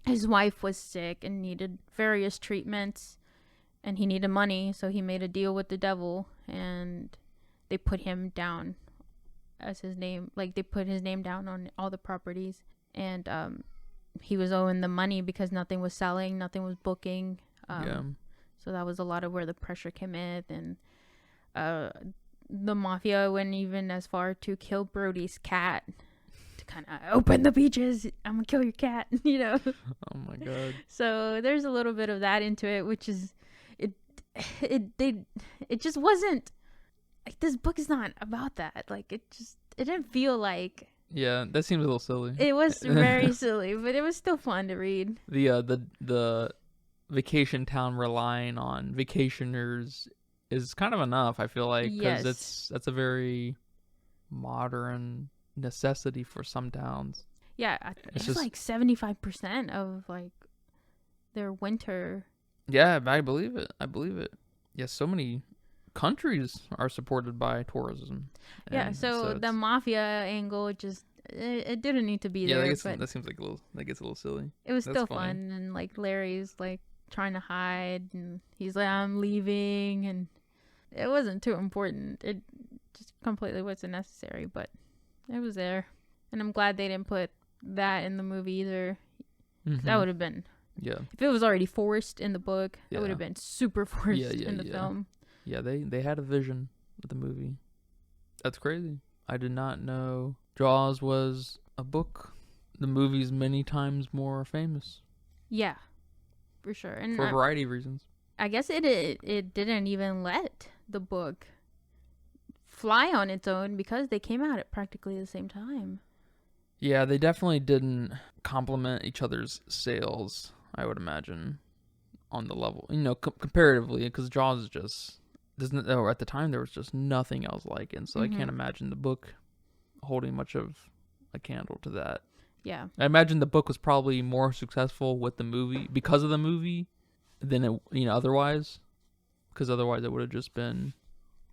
his wife was sick and needed various treatments, and he needed money, so he made a deal with the devil, and they put him down as his name. Like, they put his name down on all the properties, and he was owing the money because nothing was selling, nothing was booking. So that was a lot of where the pressure came in, and the mafia went even as far to kill Brody's cat to kind of open the beaches. I'm gonna kill your cat, Oh my god. So there's a little bit of that into it, which is it just wasn't like, this book is not about that. Like, it didn't feel like. Yeah, that seems a little silly. It was very silly, but it was still fun to read. The vacation town relying on vacationers is kind of enough, I feel like, because that's a very modern necessity for some towns. Yeah, it's just like 75% of like their winter. Yeah, I believe it. Yeah, so many countries are supported by tourism. Yeah, so the mafia angle just it didn't need to be there. Yeah, that seems like that gets a little silly. It was still fun, and like Larry's like trying to hide, and he's like, I'm leaving, and it wasn't too important. It just completely wasn't necessary, but it was there, and I'm glad they didn't put that in the movie either. That would have been, if it was already forced in the book, that would have been super forced in the film. Yeah, they had a vision with the movie. That's crazy. I did not know Jaws was a book. The movie's many times more famous. Yeah, for sure, and for a variety of reasons. I guess it didn't even let the book fly on its own because they came out at practically the same time. Yeah, they definitely didn't complement each other's sales, I would imagine, on the level, comparatively, because Jaws is just, at the time there was just nothing else like it, so I can't imagine the book holding much of a candle to that. Yeah. I imagine the book was probably more successful with the movie, because of the movie, than it, otherwise, because otherwise it would have just been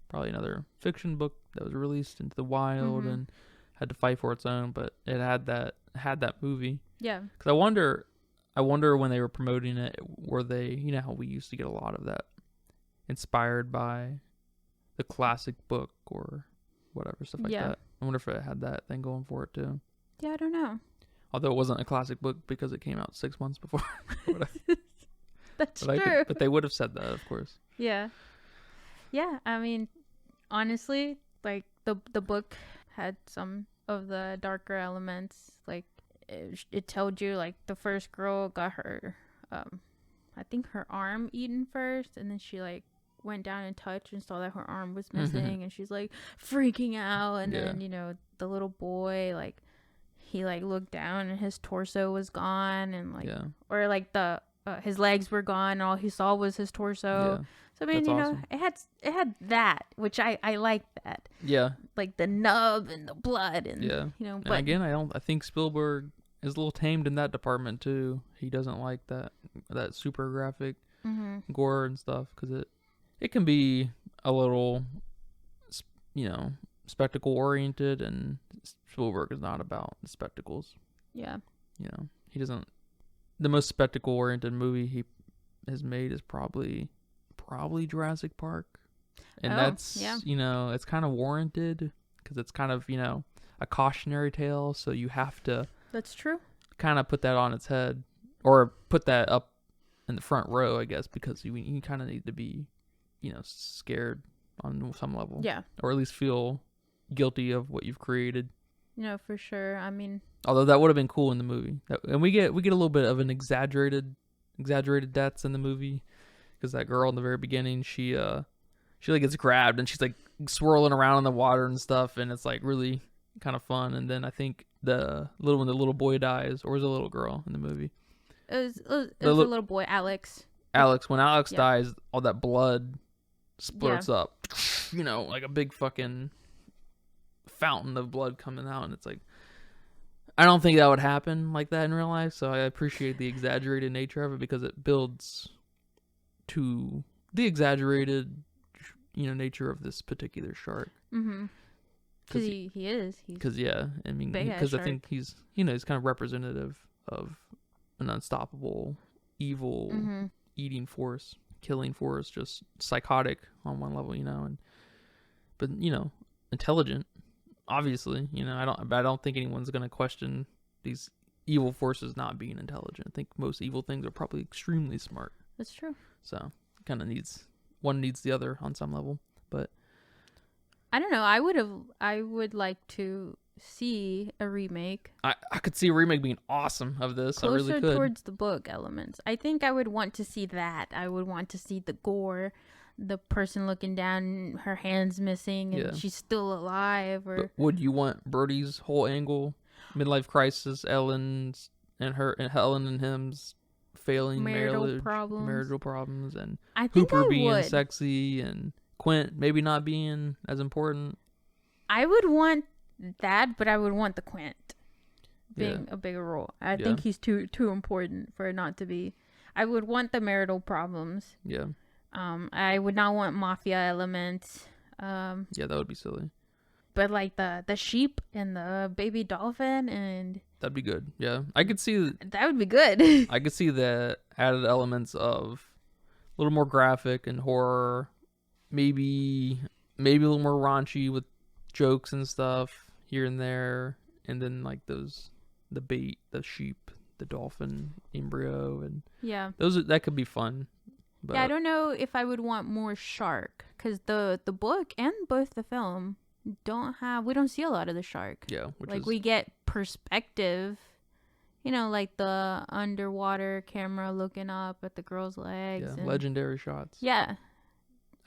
probably another fiction book that was released into the wild and had to fight for its own, but it had that movie. Yeah. Because I wonder when they were promoting it, were they, how we used to get a lot of that, inspired by the classic book or whatever, stuff like that. I wonder if it had that thing going for it too. Yeah, I don't know. Although it wasn't a classic book because it came out 6 months before. That's true. But they would have said that, of course. Yeah. Yeah, I mean, honestly, like the book had some of the darker elements. Like it told you, like, the first girl got her, I think her arm eaten first, and then she like went down and touched and saw that her arm was missing, and she's like freaking out. And then the little boy, like, he like looked down and his torso was gone, and like or like the his legs were gone and all he saw was his torso. So I mean, awesome. it had that, which I like that. Yeah. Like the nub and the blood and but and again, I think Spielberg is a little tamed in that department too. He doesn't like that super graphic gore and stuff, because it can be a little spectacle oriented and Spielberg is not about the spectacles. Yeah. You know, he doesn't. The most spectacle-oriented movie he has made is probably Jurassic Park, and that's it's kind of warranted because it's kind of a cautionary tale. So you have to. That's true. Kind of put that on its head, or put that up in the front row, I guess, because you kind of need to be, scared on some level. Yeah. Or at least feel guilty of what you've created. For sure. I mean, although that would have been cool in the movie, and we get a little bit of an exaggerated deaths in the movie, because that girl in the very beginning, she like gets grabbed and she's like swirling around in the water and stuff, and it's like really kind of fun. And then I think when the little boy dies, or was it a little girl in the movie? It was a little boy, Alex. When Alex dies, all that blood splurts up, like a big fucking fountain of blood coming out, and it's like, I don't think that would happen like that in real life. So I appreciate the exaggerated nature of it, because it builds to the exaggerated, nature of this particular shark. Mm-hmm. Because he is. Because I think he's he's kind of representative of an unstoppable, evil, eating force, killing force, just psychotic on one level, but intelligent. Obviously, I don't think anyone's gonna question these evil forces not being intelligent. I think most evil things are probably extremely smart. That's true. So kind of one needs the other on some level, but. I don't know. I would like to see a remake. I could see a remake being awesome of this. Closer I really could. Towards the book elements. I think I would want to see that. I would want to see the gore, the person looking down, her hands missing, and she's still alive. Or but would you want Birdie's whole angle, midlife crisis, Helen and him's failing marital problems, and Hooper being sexy, and Quint maybe not being as important? I would want that, but I would want the Quint being a bigger role. I think he's too important for it not to be. I would want the marital problems. Yeah. I would not want mafia elements. Yeah, that would be silly. But like the sheep and the baby dolphin, and that'd be good. Yeah, I could see that would be good. I could see the added elements of a little more graphic and horror. Maybe a little more raunchy with jokes and stuff here and there, and then like the bait, the sheep, the dolphin embryo, and that could be fun. But I don't know if I would want more shark, because the book and both the film we don't see a lot of the shark. Yeah, we get perspective, like the underwater camera looking up at the girl's legs. Yeah, legendary shots. Yeah.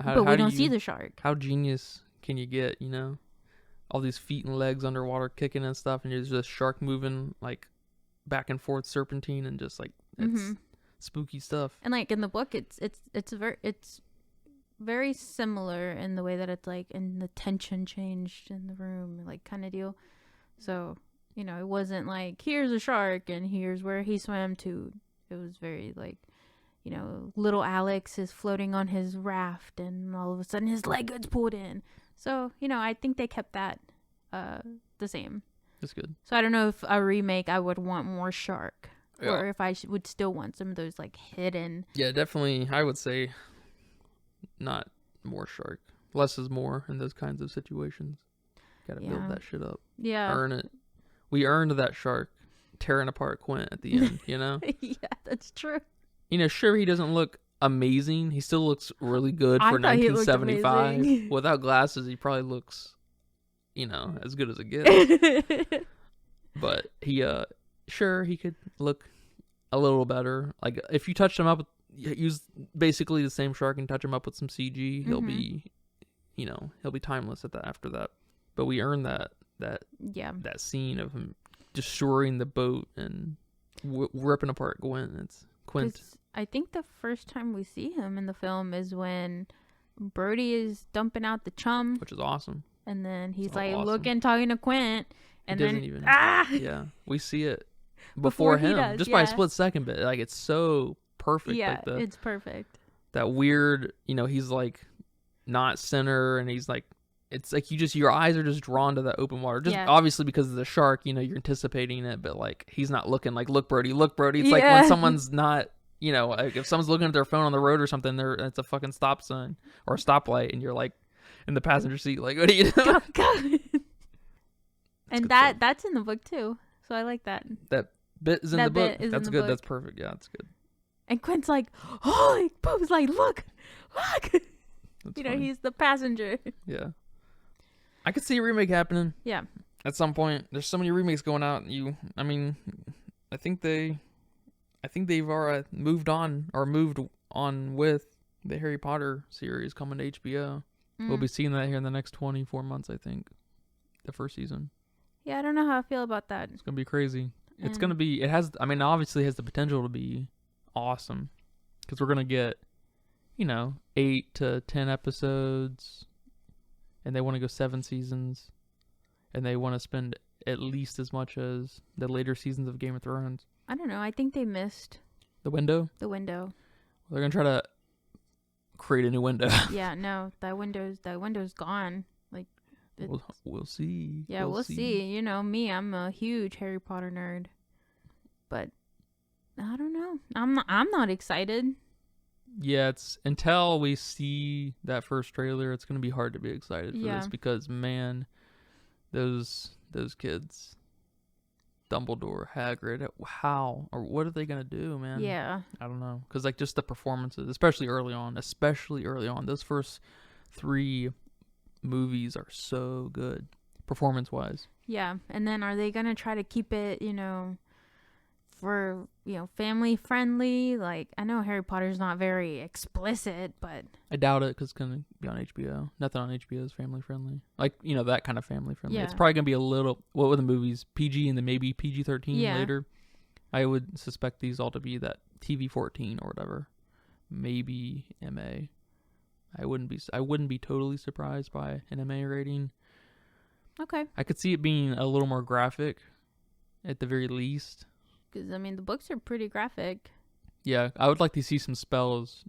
But we don't see the shark. How genius can you get, all these feet and legs underwater kicking and stuff, and there's this shark moving like back and forth serpentine, and just like it's spooky stuff. And like in the book, it's very similar in the way that it's like, and the tension changed in the room, like kind of deal. So it wasn't like, here's a shark and here's where he swam to. It was very like, little Alex is floating on his raft, and all of a sudden his leg gets pulled in. So, I think they kept that the same. That's good. So I don't know if a remake, I would want more shark, or if I would still want some of those like hidden. Yeah, definitely. I would say not more shark. Less is more in those kinds of situations. Got to build that shit up. Yeah. Earn it. We earned that shark tearing apart Quint at the end, Yeah, that's true. Sure, he doesn't look amazing. He still looks really good for 1975. Without glasses, he probably looks, as good as it gets. But he could look a little better. Like, if you touched him up, use basically the same shark and touch him up with some CG, he'll be, he'll be timeless after that. But we earned that scene of him destroying the boat and ripping apart Quint. I think the first time we see him in the film is when Birdie is dumping out the chum, which is awesome. And then he's looking, talking to Quint, and then yeah, we see it before him, just by a split second. But like, it's so perfect. Yeah, like it's perfect. That weird, he's like not center, and he's like it's like your eyes are just drawn to that open water. Just obviously because of the shark, you're anticipating it, but like he's not looking like, look, Brody. It's like when someone's not, like if someone's looking at their phone on the road or something, it's a fucking stop sign or a stoplight, and you're like in the passenger seat, like, what are you doing? Oh, God. And that's in the book too, so I like that. That bit is in the book. That's good. That's perfect. Yeah, that's good. And Quint's like, holy poop's like, look. That's funny. He's the passenger. Yeah. I could see a remake happening. Yeah. At some point. There's so many remakes going out. I think they've already moved on with the Harry Potter series coming to HBO. We'll be seeing that here in the next 24 months, I think. The first season. Yeah, I don't know how I feel about that. It's going to be crazy. It's going to be, obviously it has the potential to be awesome. Because we're going to get, 8 to 10 episodes. And they want to go 7 seasons. And they want to spend at least as much as the later seasons of Game of Thrones. I don't know. I think they missed the window. They're going to try to create a new window. Yeah, no. That window's gone. Like, we'll see. Yeah, we'll see. Me, I'm a huge Harry Potter nerd. But I don't know. I'm not excited. Yeah, it's until we see that first trailer, it's going to be hard to be excited for this because, man, those kids, Dumbledore, Hagrid, what are they going to do, man? Yeah. I don't know. Because, like, just the performances, especially early on, those first 3 movies are so good, performance-wise. Yeah, and then are they going to try to keep it, for family friendly? Like, I know Harry Potter's not very explicit, but I doubt it because it's gonna be on HBO. Nothing on HBO is family friendly, like that kind of family friendly. It's probably gonna be a little, what were the movies, PG and then maybe PG-13 later. I would suspect these all to be that TV-14 or whatever, maybe MA. I wouldn't be totally surprised by an MA rating. Okay. I could see it being a little more graphic at the very least. Because, the books are pretty graphic. Yeah, I would like to see some spells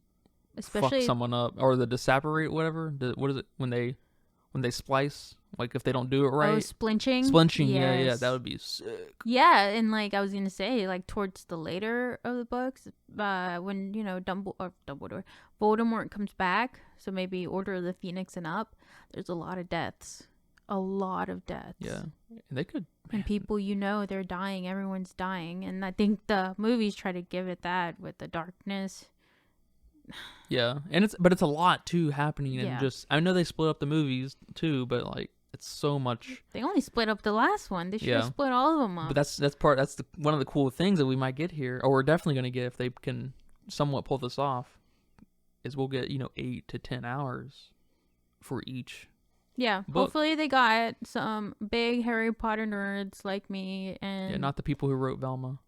especially fuck someone up. Or the disapparate, whatever. What is it? When they splice? Like, if they don't do it right? Oh, splinching? Splinching, yes. yeah. That would be sick. Yeah, and, like, I was going to say, like, towards the later of the books, when, Dumbledore, Voldemort comes back, so maybe Order of the Phoenix and up, there's a lot of deaths. Yeah. And they could. Man. And people, they're dying. Everyone's dying. And I think the movies try to give it that with the darkness. Yeah. And it's a lot too happening. And just, I know they split up the movies too, but like, it's so much. They only split up the last one. They should have split all of them up. But that's one of the cool things that we might get here, or we're definitely going to get if they can somewhat pull this off, is we'll get, 8 to 10 hours for each. Yeah, book. Hopefully they got some big Harry Potter nerds like me, and not the people who wrote Velma.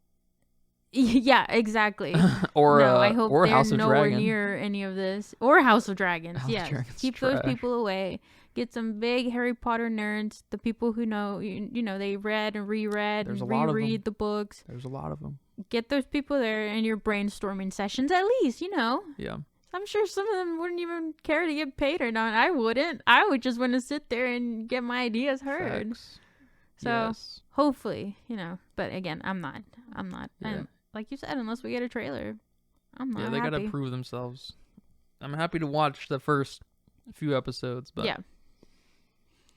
Yeah, exactly. or I hope or they're House of nowhere Dragon. near any of this, or House of Dragons. House of Dragons Keep trash. those people away. Get some big Harry Potter nerds, the people who know, they read and reread and reread the books. There's a lot of them. Get those people there in your brainstorming sessions, at least. Yeah. I'm sure some of them wouldn't even care to get paid or not. I wouldn't. I would just want to sit there and get my ideas heard. Facts. So yes. Hopefully, but again, I'm not. Yeah. And like you said, unless we get a trailer, I'm not. Yeah, they gotta prove themselves. I'm happy to watch the first few episodes, but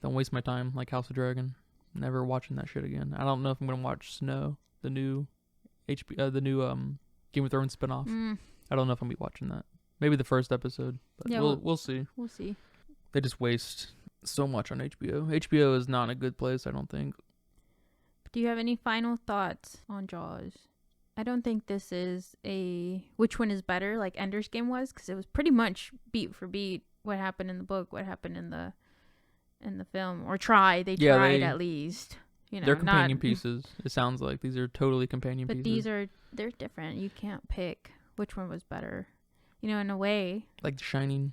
don't waste my time like House of Dragon. Never watching that shit again. I don't know if I'm gonna watch Snow, the new Game of Thrones spinoff. I don't know if I'm gonna be watching that. Maybe the first episode, but we'll see. We'll see. They just waste so much on HBO. HBO is not a good place, I don't think. Do you have any final thoughts on Jaws? I don't think this is which one is better, like Ender's Game was, because it was pretty much beat for beat what happened in the book, what happened in the film, or tried at least. They're companion pieces. It sounds like these are totally companion pieces. But they're different. You can't pick which one was better. In a way, like The Shining.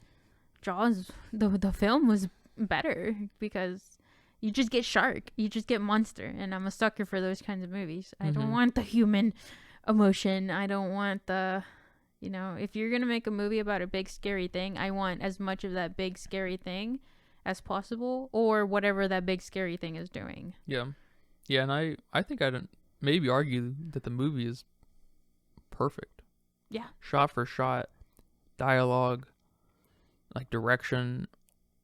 Jaws, the film was better because you just get shark, you just get monster, and I'm a sucker for those kinds of movies. I don't want the human emotion. I don't want the, if you're gonna make a movie about a big scary thing, I want as much of that big scary thing as possible, or whatever that big scary thing is doing. Yeah. Yeah, and I think I'd maybe argue that the movie is perfect. Yeah. Shot for shot, dialogue, like direction.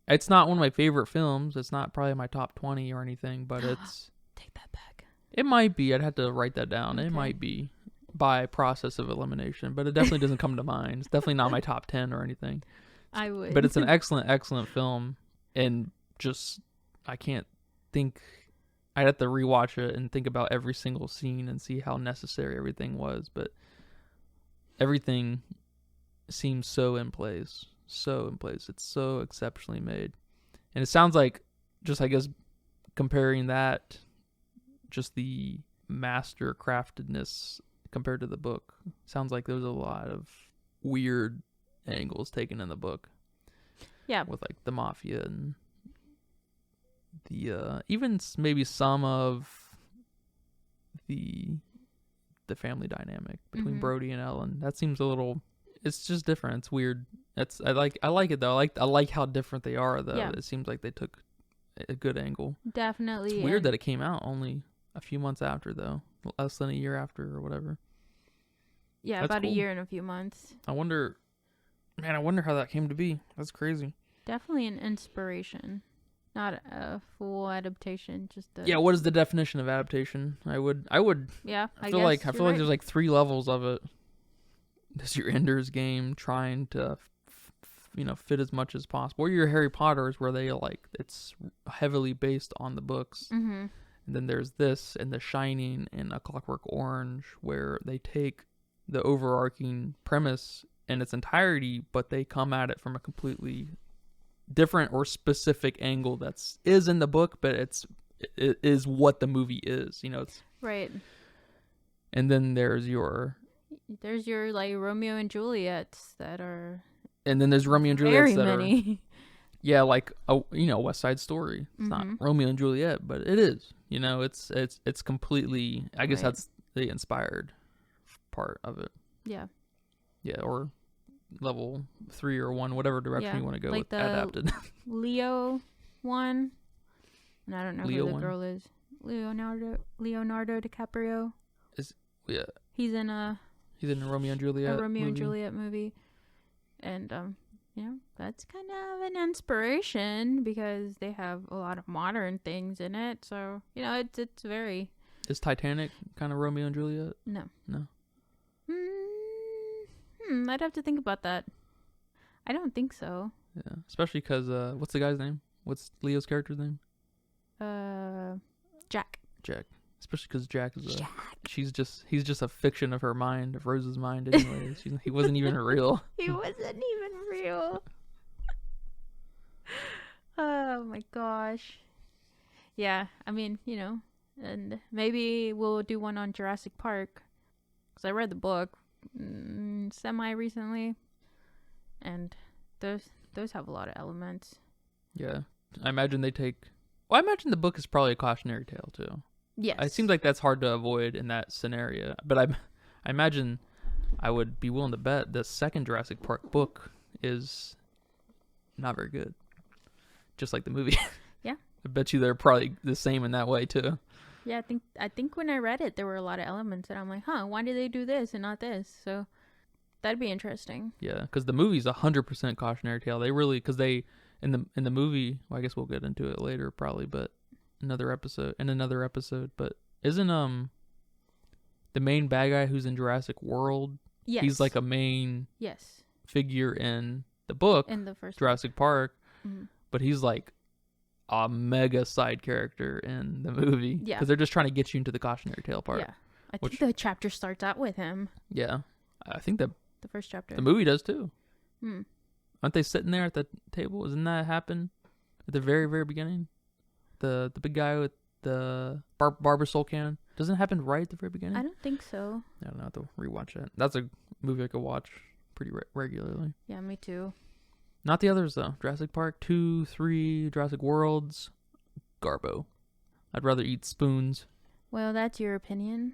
It's not one of my favorite films. It's not probably my top 20 or anything, but Take that back. it might be. I'd have to write that down. Okay. It might be by process of elimination, but it definitely doesn't come to mind. It's definitely not my top 10 or anything. I would. But it's an excellent film, and just I can't think. I'd have to rewatch it and think about every single scene and see how necessary everything was, but everything seems so in place. It's so exceptionally made. And it sounds like, just I guess comparing that, just the master craftedness compared to the book, sounds like there's a lot of weird angles taken in the book. Yeah. With like the mafia and the even maybe some of the family dynamic between Brody and Ellen. That seems a little. It's just different. It's weird. I like it though. I like how different they are though. Yeah. It seems like they took a good angle. Definitely. It's weird that it came out only a few months after though, less than a year after or whatever. Yeah, That's about cool. a year and a few months. I wonder how that came to be. That's crazy. Definitely an inspiration, not a full adaptation. Just a, Yeah. What is the definition of adaptation? I would. Yeah, I feel like there's like 3 levels of it. There's your Ender's Game, trying to fit as much as possible, or your Harry Potter's, where they like it's heavily based on the books. Mm-hmm. And then there's this and The Shining and A Clockwork Orange, where they take the overarching premise in its entirety, but they come at it from a completely different or specific angle is in the book, but it is what the movie is. It's Right. And then there's your like Romeo and Juliet's that are. And then there's Romeo and Juliet Very that many. Yeah, like West Side Story. It's not Romeo and Juliet, but it is. It's completely. I guess Right. that's the inspired part of it. Yeah. Yeah, or level 3 or 1, whatever direction you want to go like with the adapted. Leo one, and I don't know Leo who the one? girl is. Leonardo DiCaprio. Yeah, He's in a Romeo and Juliet. Romeo and movie. Juliet movie, and that's kind of an inspiration because they have a lot of modern things in it. So it's very. Is Titanic kind of Romeo and Juliet? No. No. I'd have to think about that. I don't think so. Yeah, especially because what's the guy's name? What's Leo's character's name? Jack. Jack. Especially because Jack is he's just a fiction of her mind, of Rose's mind. Anyways, he wasn't even real. He wasn't even real. Oh my gosh. Yeah, I mean, and maybe we'll do one on Jurassic Park because I read the book semi recently, and those have a lot of elements. Yeah, I imagine they take. Well, I imagine the book is probably a cautionary tale too. Yes. It seems like that's hard to avoid in that scenario. But I imagine I would be willing to bet the second Jurassic Park book is not very good. Just like the movie. Yeah. I bet you they're probably the same in that way too. Yeah, I think when I read it, there were a lot of elements that I'm like, why did they do this and not this? So that'd be interesting. Yeah, because the movie's 100% cautionary tale. They really, because they in the movie. Well, I guess we'll get into it later probably, but another episode. But isn't the main bad guy who's in Jurassic World? Yes. He's like a main figure in the book, in the first Jurassic Park, mm-hmm. but he's like a mega side character in the movie. Yeah. Because they're just trying to get you into the cautionary tale part. Yeah. I think the chapter starts out with him. Yeah. I think that the first chapter. The movie does too. Hmm. Aren't they sitting there at the table? Doesn't that happen at the very, very beginning? The big guy with the barber soul cannon. Doesn't it happen right at the very beginning? I don't think so. I don't know. I have to rewatch it. That's a movie I could watch pretty regularly. Yeah, me too. Not the others though. Jurassic Park 2, 3, Jurassic Worlds, Garbo. I'd rather eat spoons. Well, that's your opinion,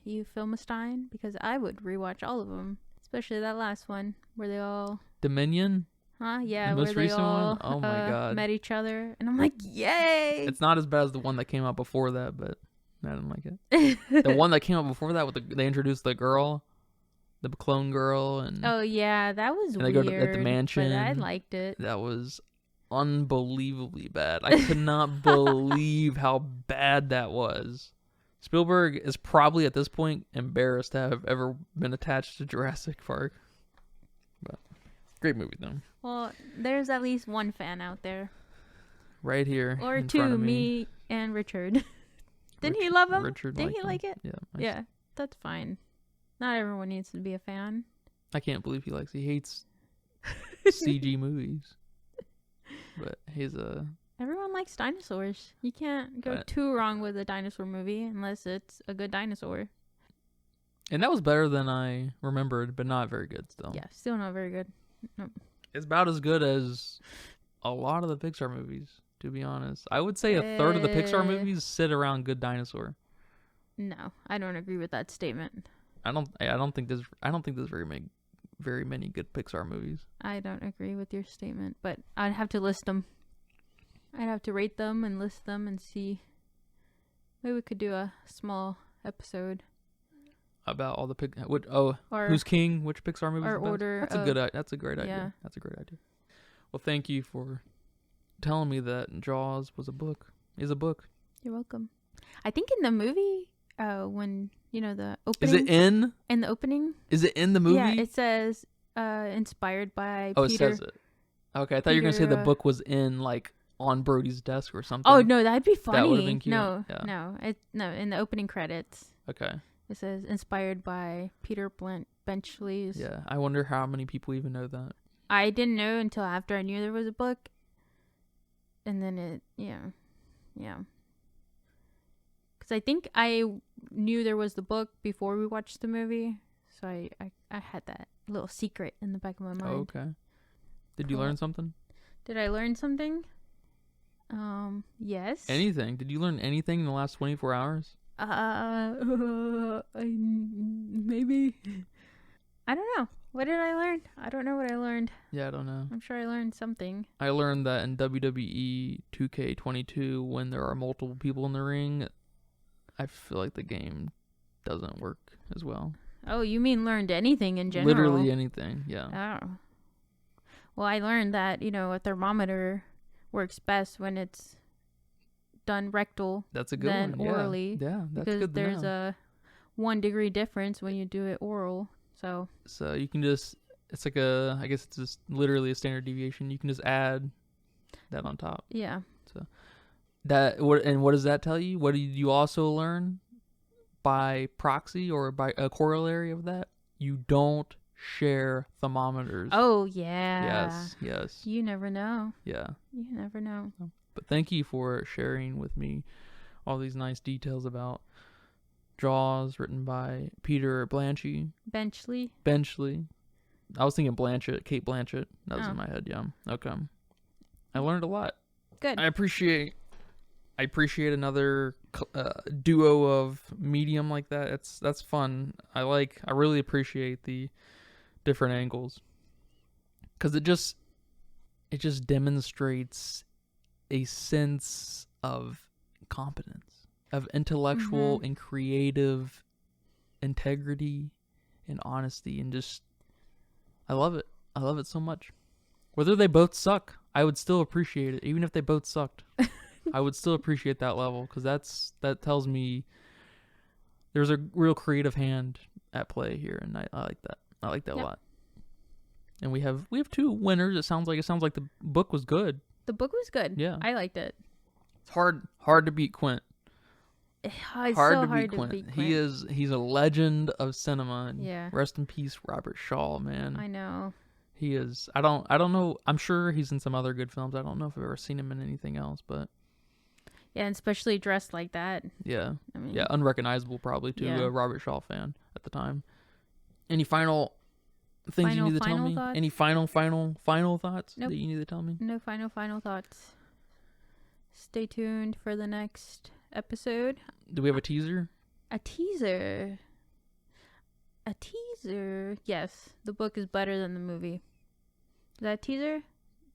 you Filmstein, because I would rewatch all of them, especially that last one where they all... Dominion? Huh? Yeah, The where most they recent all one? Oh my God. met each other, and I'm like, yay! It's not as bad as the one that came out before that, but I didn't like it. The one that came out before that, they introduced the girl, the clone girl, and Oh yeah, that was and they weird. go at the mansion. But I liked it. That was unbelievably bad. I could not believe how bad that was. Spielberg is probably at this point embarrassed to have ever been attached to Jurassic Park. But great movie though. Well, there's at least one fan out there. Right here. Or in two, front of me and Richard. Didn't he love him? Richard Didn't he like it? Yeah. Yeah, that's fine. Not everyone needs to be a fan. I can't believe he hates CG movies. But he's a... Everyone likes dinosaurs. You can't go too wrong with a dinosaur movie unless it's a good dinosaur. And that was better than I remembered, but not very good still. Yeah, still not very good. Nope. It's about as good as a lot of the Pixar movies, to be honest. I would say a third of the Pixar movies sit around good dinosaur. No, I don't agree with that statement. I don't think there's very many good Pixar movies. I don't agree with your statement, but I'd have to list them. I'd have to rate them and list them and see. Maybe we could do a small episode About all the or who's king? Which Pixar movies? or are the best? order. That's a great idea. Yeah. That's a great idea. Well, thank you for telling me that Jaws was a book. Is a book. You're welcome. I think in the movie, when the opening. Is it in? In the opening. Is it in the movie? Yeah, it says inspired by Peter. Peter. It says it. Okay, I thought you were gonna say the book was in on Brody's desk or something. Oh no, that'd be funny. That would have been cute. No, Yeah. no. In the opening credits. Okay. It says inspired by Peter Benchley's. Yeah, I wonder how many people even know that. I didn't know until after I knew there was a book. And then yeah. Because I think I knew there was the book before we watched the movie. So I had that little secret in the back of my mind. Oh, okay. Did you learn something? Did I learn something? Yes. Anything? Did you learn anything in the last 24 hours? Maybe. I don't know. What did I learn? I don't know what I learned. Yeah, I don't know. I'm sure I learned something. I learned that in WWE 2K22, when there are multiple people in the ring, I feel like the game doesn't work as well. Oh, you mean learned anything in general? Literally anything, yeah. Oh. Well, I learned that, a thermometer works best when it's done rectal that's a good than one. orally. Yeah, that's because good to there's know. a 1 degree difference when you do it oral. So you can just, it's like I guess it's just literally a standard deviation. You can just add that on top. yeah. So what does that tell you? What did you also learn by proxy or by a corollary of that? You don't share thermometers. Oh yeah. Yes. You never know. Yeah. You never know. But thank you for sharing with me all these nice details about Jaws, written by Peter Benchley. I was thinking Blanchett, Kate Blanchett. That was in my head, yeah. Okay. I learned a lot. Good. I appreciate another duo of medium like that. That's fun. I really appreciate the different angles. Cuz it just demonstrates a sense of competence, of intellectual and creative integrity and honesty, and just I love it. I love it so much. Whether they both suck, I would still appreciate it. Even if they both sucked, I would still appreciate that level, because that tells me there's a real creative hand at play here, and I like that. I like that a lot. And we have 2 winners. It sounds like the book was good. The book was good. Yeah, I liked it. It's hard to beat Quint. It's hard so to hard beat to Quint. beat Quint. He's a legend of cinema. And yeah. Rest in peace, Robert Shaw, man. I know. He is. I don't know. I'm sure he's in some other good films. I don't know if I've ever seen him in anything else, but yeah, and especially dressed like that. Yeah. I mean, yeah, unrecognizable probably to a Robert Shaw fan at the time. Any final things you need to tell me? Thoughts? Any final thoughts Nope. that you need to tell me? No final thoughts. Stay tuned for the next episode. Do we have a teaser? A teaser. Yes, the book is better than the movie. Is that a teaser?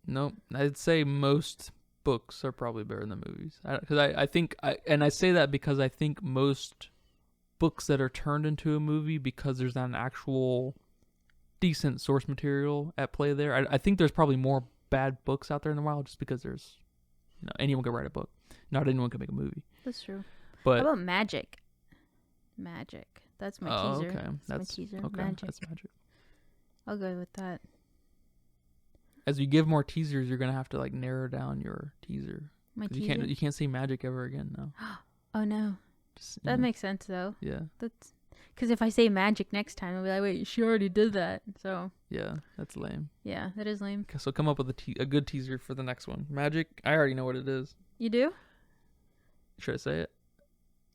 Nope. I'd say most books are probably better than movies. Because I think, and I say that because I think most books that are turned into a movie, because there's not an actual decent source material at play there. I think there's probably more bad books out there in the wild just because there's, anyone can write a book. Not anyone can make a movie. That's true. But how about magic? Magic. That's my teaser. Okay. That's my teaser. Okay. Magic. That's magic. I'll go with that. As you give more teasers, you're gonna have to like narrow down your teaser. My teaser. You can't say magic ever again now. Oh no. That makes sense though. Yeah. That's because if I say magic next time, I'll be like, wait, she already did that. So. Yeah, that's lame. Yeah, that is lame. Okay, so come up with a good teaser for the next one. Magic. I already know what it is. You do? Should I say it?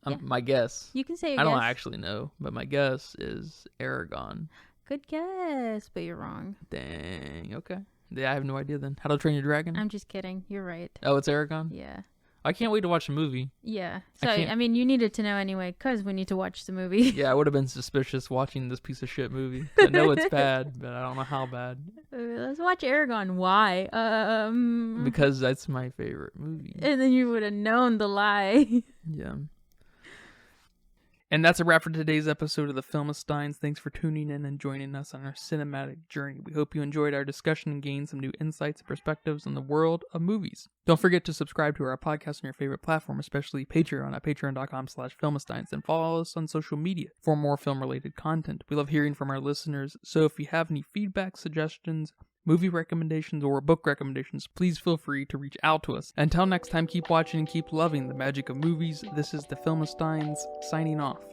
Yeah. My guess. You can say your I don't guess. actually know, but my guess is Aragon. Good guess, but you're wrong. Dang. Okay. Yeah, I have no idea then. How to Train Your Dragon? I'm just kidding. You're right. Oh, it's Aragon? Yeah. I can't wait to watch the movie. Yeah. So, I mean, you needed to know anyway, because we need to watch the movie. Yeah, I would have been suspicious watching this piece of shit movie. I know it's bad, but I don't know how bad. Let's watch Aragon. Why? Because that's my favorite movie. And then you would have known the lie. Yeah. And that's a wrap for today's episode of the Filmistines. Thanks for tuning in and joining us on our cinematic journey. We hope you enjoyed our discussion and gained some new insights and perspectives on the world of movies. Don't forget to subscribe to our podcast on your favorite platform, especially Patreon at patreon.com/Filmistines, and follow us on social media for more film-related content. We love hearing from our listeners, so if you have any feedback, suggestions, movie recommendations, or book recommendations, please feel free to reach out to us. Until next time, keep watching and keep loving the magic of movies. This is the Filmistines signing off.